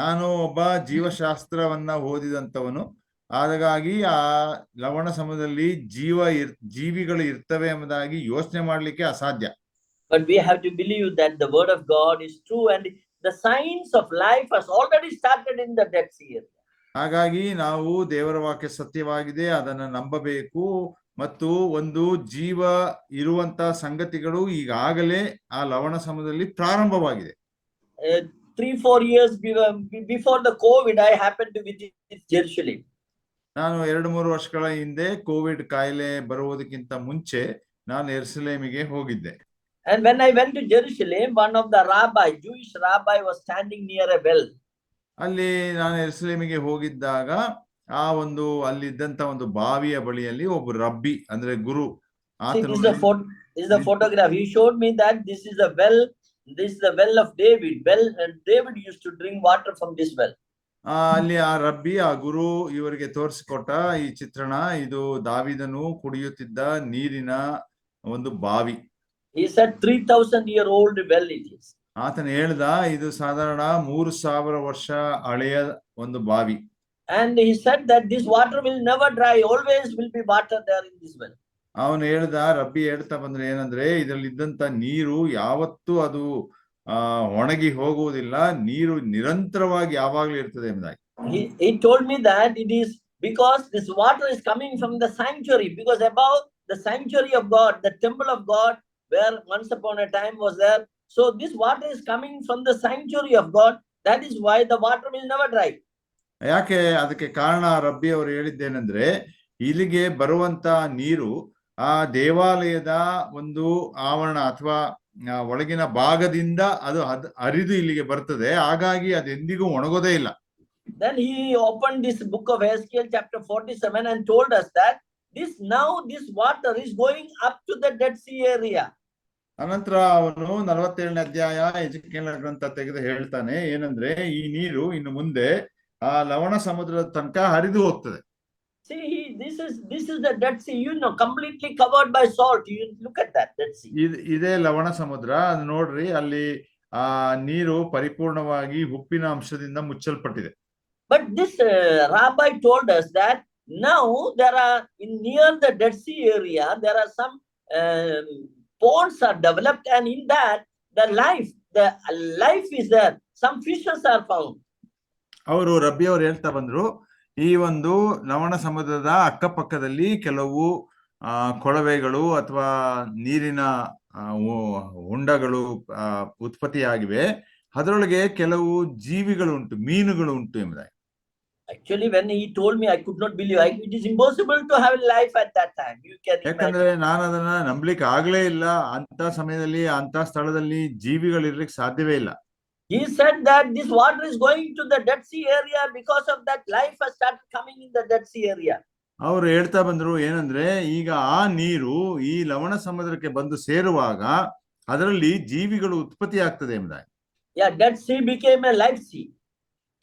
ನಾನು ಒಬ್ಬ ಜೀವಶಾಸ್ತ್ರವನ್ನ ಓದಿದಂತವನು, ಹಾಗಾಗಿ ಆ ಲವಣ ಸಮುದ್ರದಲ್ಲಿ ಜೀವಿಗಳು ಇರ್ತವೆ ಎಂಬುದಾಗಿ ಯೋಚನೆ ಮಾಡ್ಲಿಕ್ಕೆ ಅಸಾಧ್ಯ. But we have to believe that the word of God is true and the signs of life has already started in the Dead Sea. ಹಾಗಾಗಿ ನಾವು ದೇವರ ವಾಕ್ಯ ಸತ್ಯವಾಗಿದೆ, ಅದನ್ನ ನಂಬಬೇಕು ಮತ್ತು ಒಂದು ಜೀವ ಇರುವಂತ ಸಂಗತಿಗಳು ಈಗಾಗಲೇ ಆ ಲವಣ ಸಮುದ್ರದಲ್ಲಿ ಪ್ರಾರಂಭವಾಗಿದೆ. 3-4 years before the COVID, I happened to visit Jerusalem. ನಾನು 2-3 ವರ್ಷಗಳ ಹಿಂದೆ ಕೋವಿಡ್ ಕಾಯಿಲೆ ಬರುವುದಕ್ಕಿಂತ ಮುಂಚೆ ನಾನು ಯೆರೂಸಲೇಮಿಗೆ ಹೋಗಿದ್ದೆ. And when I went to Jerusalem, one of the Jewish rabbi was standing near a well. ಅಲ್ಲಿ ನಾನು ಯೆರೂಸಲೇಮಿಗೆ ಹೋಗಿದ್ದಾಗ ಆ ಒಂದು ಅಲ್ಲಿದ್ದಂತ ಒಂದು ಬಾವಿಯ ಬಳಿಯಲ್ಲಿ ಒಬ್ಬ ರಬ್ಬಿ ಅಂದ್ರೆ ಗುರು this is the photograph. He showed me that this is the well. This is the well of David. David used to drink water from this well. ಅಲ್ಲಿ ಆ ರಬ್ಬಿ ಆ ಗುರು ಇವರಿಗೆ ತೋರಿಸಿಕೊಟ್ಟ ಈ ಚಿತ್ರಣ, ಇದು ದಾವಿದನು ಕುಡಿಯುತ್ತಿದ್ದ ನೀರಿನ ಒಂದು ಬಾವಿ. He said 3,000-year-old well it is. ಆತನ ಹೇಳ್ದ ಇದು ಸಾಧಾರಣ 3,000 ವರ್ಷ ಹಳೆಯ ಒಂದು ಬಾವಿ. And he said that this water will never dry, always will be water there in this well. ಅವನು ಹೇಳ್ದ, ರಬ್ಬಿ ಹೇಳ್ತಾ ಬಂದ್ರೆ ಏನಂದ್ರೆ ಇದರಲ್ಲಿದ್ದಂತ ನೀರು ಯಾವತ್ತೂ ಅದು ಒಣಗಿ ಹೋಗುವುದಿಲ್ಲ, ನೀರು ನಿರಂತರವಾಗಿ ಯಾವಾಗ್ಲೂ ಇರ್ತದೆ ಎಂಬುದಾಗಿ. He told me that it is because this water is coming from the sanctuary, because above the sanctuary of God, the temple of God, where once upon a time was there. So this water is coming from the sanctuary of God. That is why the water will never dry. ಯಾಕೆ ಅದಕ್ಕೆ ಕಾರಣ ರಬ್ಬಿ ಅವರು ಹೇಳಿದ್ದೇನೆಂದ್ರೆ, ಇಲ್ಲಿಗೆ ಬರುವಂತ ನೀರು ಆ ದೇವಾಲಯದ ಒಂದು ಆವರಣ ಅಥವಾ ಒಳಗಿನ ಭಾಗದಿಂದ ಅದು ಹರಿದು ಇಲ್ಲಿಗೆ ಬರ್ತದೆ, ಹಾಗಾಗಿ ಅದೆಂದಿಗೂ ಒಣಗೋದೇ ಇಲ್ಲ. Then he opened this book of Ezekiel chapter 47 and told us that this water is going up to the Dead Sea area. ಅನಂತರ ಅವನು 47ನೇ ಅಧ್ಯಾಯ ಎಜೆಕೀಯೇಲ ಗ್ರಂಥ ತೆಗೆದು ಹೇಳ್ತಾನೆ ಏನಂದ್ರೆ, ಈ ನೀರು ಇನ್ನು ಮುಂದೆ ಆ ಲವಣ ಸಮುದ್ರದ ತನಕ ಹರಿದು ಹೋಗ್ತದೆ. See, this is the Dead Sea, completely covered by salt. You look at that Dead Sea. ಇದೇ ಲವಣ ಸಮುದ್ರ, ಅದು ನೋಡ್ರಿ, ಅಲ್ಲಿ ಆ ನೀರು ಪರಿಪೂರ್ಣವಾಗಿ ಉಪ್ಪಿನ ಅಂಶದಿಂದ ಮುಚ್ಚಲ್ಪಟ್ಟಿದೆ. But this rabbi told us that now there are near the Dead Sea area there are some ponds are developed, and in that the life is there. Some fishes are found. ಅವರು ರಬ್ಬಿ ಅವರು ಹೇಳ್ತಾ ಬಂದ್ರು, ಈ ಒಂದು ಲವಣ ಸಮುದ್ರದ ಅಕ್ಕಪಕ್ಕದಲ್ಲಿ ಕೆಲವು ಕೊಳವೆಗಳು ಅಥವಾ ನೀರಿನ ಹೊಂಡಗಳು ಉತ್ಪತ್ತಿಯಾಗಿವೆ, ಅದರೊಳಗೆ ಕೆಲವು ಜೀವಿಗಳು ಉಂಟು, ಮೀನುಗಳು ಉಂಟು ಎಂಬುದಾಗಿ. Actually, when he told me, I could not believe. It is impossible to have life at that time. You can imagine. ಯಾಕಂದ್ರೆ ನಾನು ಅದನ್ನ ನಂಬಲಿಕ್ಕೆ ಆಗ್ಲೇ ಇಲ್ಲ. ಅಂತ ಸಮಯದಲ್ಲಿ ಅಂತ ಸ್ಥಳದಲ್ಲಿ ಜೀವಿಗಳು ಇರ್ಲಿಕ್ಕೆ ಸಾಧ್ಯವೇ ಇಲ್ಲ. He said that this water is going to the Dead Sea area, because of that life has started coming in the Dead Sea area. ಅವರು ಹೇಳ್ತಾ ಬಂದ್ರು ಏನಂದ್ರೆ, ಈಗ ಆ ನೀರು ಈ ಲವಣ ಸಮುದ್ರಕ್ಕೆ ಬಂದು ಸೇರುವಾಗ ಅದರಲ್ಲಿ ಜೀವಿಗಳು ಉತ್ಪತ್ತಿ ಆಗ್ತದೆ ಎಂಬುದಾಗಿ. Yeah, Dead Sea became a life sea.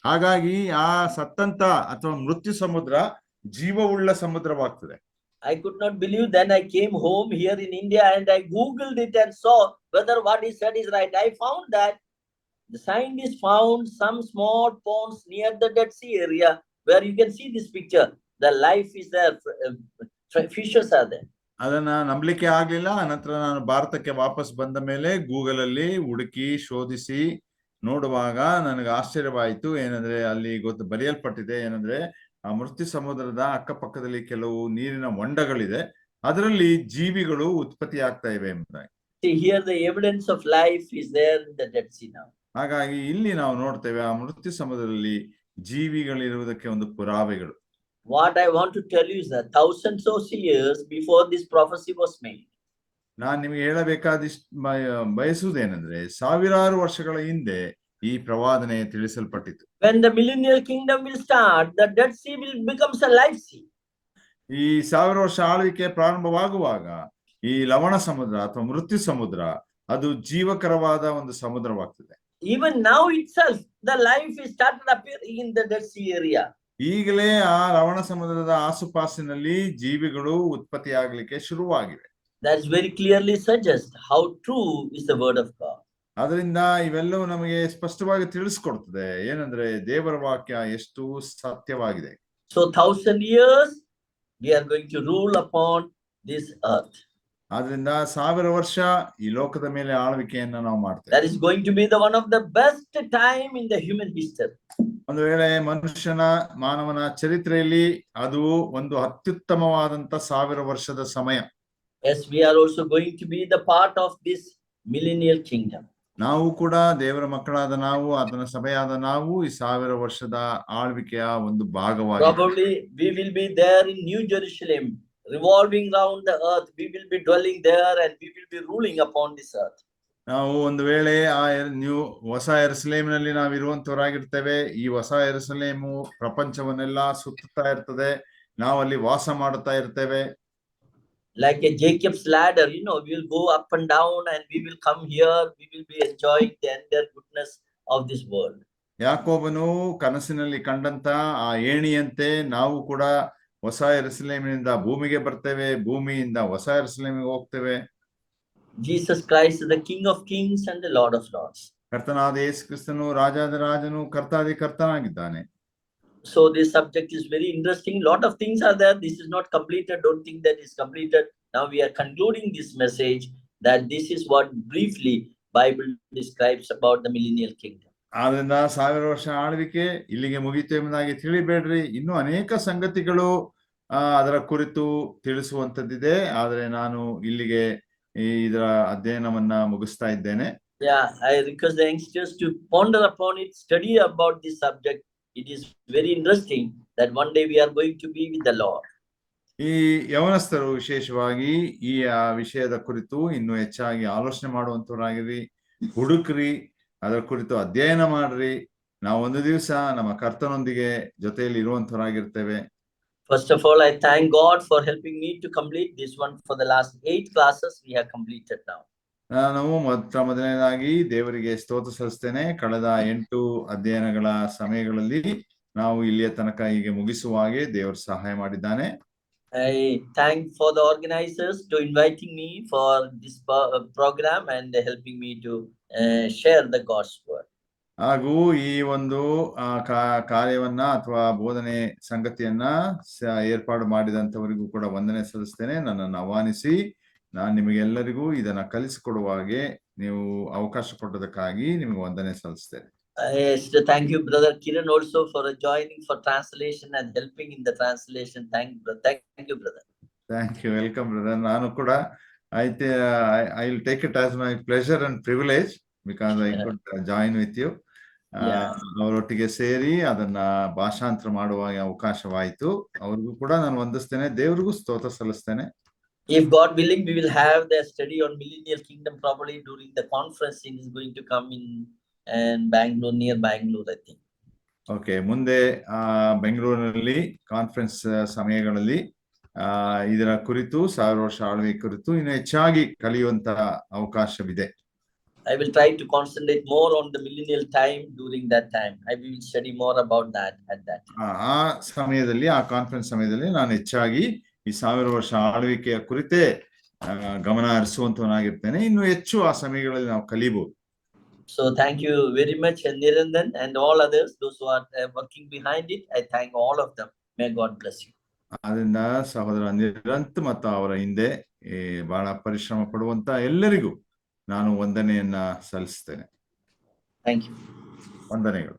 ಹಾಗಾಗಿ ಆ ಸತ್ತಂತ ಅಥವಾ ಮೃತ್ಯು ಸಮುದ್ರ ಜೀವವುಳ್ಳ ಸಮುದ್ರವಾಗ್ತದೆ. I could not believe. Then I came home here in India and I googled it and saw whether what he said is right. I found that the scientists found some small ponds near the Dead Sea area where you can see this picture. The life is there, fishes are there. ಅದನ್ನ ನಂಬಲಿಕ್ಕೆ ಆಗ್ಲಿಲ್ಲ. ಅನಂತರ ನಾನು ಭಾರತಕ್ಕೆ ವಾಪಸ್ ಬಂದ ಮೇಲೆ Google ಅಲ್ಲಿ ಹುಡುಕಿ ಶೋಧಿಸಿ ನೋಡುವಾಗ ನನಗೆ ಆಶ್ಚರ್ಯವಾಯಿತು. ಏನಂದ್ರೆ ಅಲ್ಲಿ ಬರೆಯಲ್ಪಟ್ಟಿದೆ ಏನಂದ್ರೆ, ಆ ಮೃತ್ಯು ಸಮುದ್ರದ ಅಕ್ಕಪಕ್ಕದಲ್ಲಿ ಕೆಲವು ನೀರಿನ ಹೊಂಡಗಳಿದೆ, ಅದರಲ್ಲಿ ಜೀವಿಗಳು ಉತ್ಪತ್ತಿ ಆಗ್ತಾ ಇವೆ ಎಂಬುದಾಗಿ. See, here the evidence of life is there in the Dead Sea now. ಹಾಗಾಗಿ ಇಲ್ಲಿ ನಾವು ನೋಡ್ತೇವೆ ಆ ಮೃತ್ಯು ಸಮುದ್ರದಲ್ಲಿ ಜೀವಿಗಳಿರುವುದಕ್ಕೆ ಒಂದು ಪುರಾವೆಗಳು. What I want to tell you is that thousands of years before this prophecy was made, ನಾನು ನಿಮಗೆ ಹೇಳಬೇಕಾದಿಷ್ಟು ಬಯಸುವುದೇನೆಂದ್ರೆ, ಸಾವಿರಾರು ವರ್ಷಗಳ ಹಿಂದೆ ಈ ಪ್ರವಾದನೆ ತಿಳಿಸಲ್ಪಟ್ಟಿತು. when the millennial kingdom will start, the Dead Sea will become a life sea. ಈ 1000 ವರ್ಷ ಆಳ್ವಿಕೆ ಪ್ರಾರಂಭವಾಗುವಾಗ ಈ ಲವಣ ಸಮುದ್ರ ಅಥವಾ ಮೃತ್ಯು ಸಮುದ್ರ ಅದು ಜೀವಕರವಾದ ಒಂದು ಸಮುದ್ರವಾಗ್ತದೆ. Even now itself the life is started appearing in the Dead Sea area. ಈಗಲೇ ಆ ಲವಣ ಸಮುದ್ರದ ಆಸುಪಾಸಿನಲ್ಲಿ ಜೀವಿಗಳು ಉತ್ಪತ್ತಿ ಆಗ್ಲಿಕ್ಕೆ ಶುರುವಾಗಿವೆ. That very clearly suggests how true is the word of God. ಅದರಿಂದ ಇವೆಲ್ಲವೂ ನಮಗೆ ಸ್ಪಷ್ಟವಾಗಿ ತಿಳಿಸ್ಕೊಡ್ತದೆ ಏನಂದ್ರೆ ದೇವರ ವಾಕ್ಯ ಎಷ್ಟು ಸತ್ಯವಾಗಿದೆ. So 1000 years we are going to rule upon this earth. ಆದ್ರಿಂದ 1000 ವರ್ಷ ಈ ಲೋಕದ ಮೇಲೆ ಆಳ್ವಿಕೆಯನ್ನ ನಾವು ಮಾಡ್ತೇವೆ. That is going to be the one of the best time in the human history. ಒಂದು ವೇಳೆ ಮಾನವನ ಚರಿತ್ರೆಯಲ್ಲಿ ಅದು ಒಂದು ಅತ್ಯುತ್ತಮವಾದಂತ 1000 ವರ್ಷದ ಸಮಯ. Yes, we are also going to be the part of this millennial kingdom. ನಾವು ಕೂಡ ದೇವರ ಮಕ್ಕಳಾದ ನಾವು, ಅದನ್ನ ಸಭೆಯಾದ ನಾವು ಈ 1000 ವರ್ಷದ ಆಳ್ವಿಕೆಯ ಒಂದು ಭಾಗವಾಗಿ. Probably we will be there in New Jerusalem, revolving round the earth. We will be dwelling there and we will be ruling upon this earth. ನಾವು ಒಂದು ವೇಳೆ ಆ ಹೊಸ ಯೆರೂಸಲೇಮಿನಲ್ಲಿ ನಾವು ಇರುವಂತವರಾಗಿರ್ತೇವೆ. ಈ ಹೊಸ ಯೆರೂಸಲೇಮು ಪ್ರಪಂಚವನ್ನೆಲ್ಲ ಸುತ್ತುತ್ತಾ ಇರ್ತದೆ. ನಾವು ಅಲ್ಲಿ ವಾಸ ಮಾಡುತ್ತಾ ಇರ್ತೇವೆ. Like a Jacob's ladder, we will go up and down and we will come here. We will be enjoying the entire goodness of this world. ಯಾಕೋಬನು ಕನಸಿನಲ್ಲಿ ಕಂಡಂತ ಆ ಏಣಿಯಂತೆ ನಾವು ಕೂಡ ಹೊಸ ಯೆರೂಸಲೇಮಿನಿಂದ ಭೂಮಿಗೆ ಬರ್ತೇವೆ, ಭೂಮಿಯಿಂದ ಹೊಸ ಯೆರೂಸಲೇಮಿಗೆ ಹೋಗ್ತೇವೆ. Jesus Christ is the King of Kings and the Lord of Lords. ಕರ್ತನಾದ ಯೇಸು ಕ್ರಿಸ್ತನು ರಾಜಾದಿರಾಜನು, ಕರ್ತಾದಿ ಕರ್ತನಾಗಿದ್ದಾನೆ. So this subject is very interesting. Lot of things are there. This is not completed. Don't think that is completed. Now we are concluding this message that this is what briefly Bible describes about the millennial kingdom. ಆದ್ರಿಂದ 1000 ವರ್ಷ ಆಳ್ವಿಕೆ ಇಲ್ಲಿಗೆ ಮುಗಿತು ಎಂಬುದಾಗಿ ತಿಳಿಬೇಡ್ರಿ. ಇನ್ನೂ ಅನೇಕ ಸಂಗತಿಗಳು ಅದರ ಕುರಿತು ತಿಳಿಸುವಂತದ್ದಿದೆ. ಆದ್ರೆ ನಾನು ಇಲ್ಲಿಗೆ ಇದರ ಅಧ್ಯಯನವನ್ನ ಮುಗಿಸ್ತಾ ಇದ್ದೇನೆ. Yeah, I request the youngsters to ponder upon it, study about this subject. It is very interesting that one day we are going to be with the Lord. ಈ ಯವನಸ್ಥರು ವಿಶೇಷವಾಗಿ ಈ ವಿಷಯದ ಕುರಿತು ಇನ್ನೂ ಹೆಚ್ಚಾಗಿ ಆಲೋಚನೆ ಮಾಡುವಂತವರಾಗಿರಿ, ಹುಡುಕ್ರಿ, ಅದರ ಕುರಿತು ಅಧ್ಯಯನ ಮಾಡ್ರಿ. ನಾವು ಒಂದು ದಿವಸ ನಮ್ಮ ಕರ್ತನೊಂದಿಗೆ ಜೊತೆಯಲ್ಲಿ ಇರುವಂತವರಾಗಿರ್ತೇವೆ. First of all, I thank God for helping me to complete this one. For the last 8 classes we have completed now. ನಾನು ಮೊದಲನೇದಾಗಿ ದೇವರಿಗೆ ಸ್ತೋತ್ರ ಸಲ್ಲಿಸ್ತೇನೆ. ಕಳೆದ 8 ಅಧ್ಯಯನಗಳ ಸಮಯಗಳಲ್ಲಿ ನಾವು ಇಲ್ಲಿಯ ತನಕ ಹೀಗೆ ಮುಗಿಸುವ ಹಾಗೆ ದೇವರು ಸಹಾಯ ಮಾಡಿದ್ದಾನೆ. I thank for the organizers to inviting me for this program and helping me to share the God's word. ಹಾಗೂ ಈ ಒಂದು ಕಾರ್ಯವನ್ನ ಅಥವಾ ಬೋಧನೆ ಸಂಗತಿಯನ್ನ ಏರ್ಪಾಡು ಮಾಡಿದಂತವರಿಗೂ ಕೂಡ ವಂದನೆ ಸಲ್ಲಿಸ್ತೇನೆ. ನನ್ನನ್ನು ಆಹ್ವಾನಿಸಿ ನಾನು ನಿಮಗೆಲ್ಲರಿಗೂ ಇದನ್ನ ಕಲಿಸಿಕೊಡುವ ಹಾಗೆ ನೀವು ಅವಕಾಶ ಕೊಟ್ಟದಕ್ಕಾಗಿ ನಿಮಗೆ ವಂದನೆ ಸಲ್ಲಿಸ್ತೇನೆ. Yes, thank you, Brother Kiran, also for joining for translation and helping in the translation. Thank you, brother. Thank you. Welcome, brother. ನಾನು ಕೂಡ I will take it as my pleasure and privilege because I could join with you. ಅವರೊಟ್ಟಿಗೆ ಸೇರಿ ಅದನ್ನ ಭಾಷಾಂತರ ಮಾಡುವ ಅವಕಾಶವಾಯಿತು. ಅವ್ರಿಗೂ ಕೂಡ ನಾನು ವಂದಿಸ್ತೇನೆ, ದೇವರಿಗೂ ಸ್ತೋತ್ರ ಸಲ್ಲಿಸ್ತೇನೆ. If God willing, we will have the study on millennial kingdom probably during the conference. It is going to come in Bangalore, near Bangalore, I think. Okay, ಮುಂದೆ ಬೆಂಗಳೂರಿನಲ್ಲಿ ಕಾನ್ಫರೆನ್ಸ್ ಸಮಯಗಳಲ್ಲಿ ಇದರ ಕುರಿತು 1000 ವರ್ಷ ಆಳ್ವಿಕೆ ಕುರಿತು ಇನ್ನು ಹೆಚ್ಚಾಗಿ ಕಲಿಯುವಂತ ಅವಕಾಶವಿದೆ. I will try to concentrate more on the millennial time during that time. I will study more about that at that time. ಆ ಸಮಯದಲ್ಲಿ, ಆ ಕಾನ್ಫರೆನ್ಸ್ ಸಮಯದಲ್ಲಿ ನಾನು ಹೆಚ್ಚಾಗಿ ಈ 1000 ವರ್ಷ ಆಳ್ವಿಕೆಯ ಕುರಿತೇ ಗಮನ ಹರಿಸುವಂತವನಾಗಿರ್ತೇನೆ. ಇನ್ನು ಹೆಚ್ಚು ಆ ಸಮಯಗಳಲ್ಲಿ ನಾವು ಕಲಿಬಹುದು. So thank you very much, Niranjan and all others, those who are working behind it. I thank all of them. May God bless you. ಅದರಿಂದ ಸಹೋದರ ನಿರಂತ್ ಮತ್ತು ಅವರ ಹಿಂದೆ ಬಹಳ ಪರಿಶ್ರಮ ಪಡುವಂತ ಎಲ್ಲರಿಗೂ ನಾನು ವಂದನೆಯನ್ನ ಸಲ್ಲಿಸ್ತೇನೆ. Thank you. ವಂದನೆಗಳು.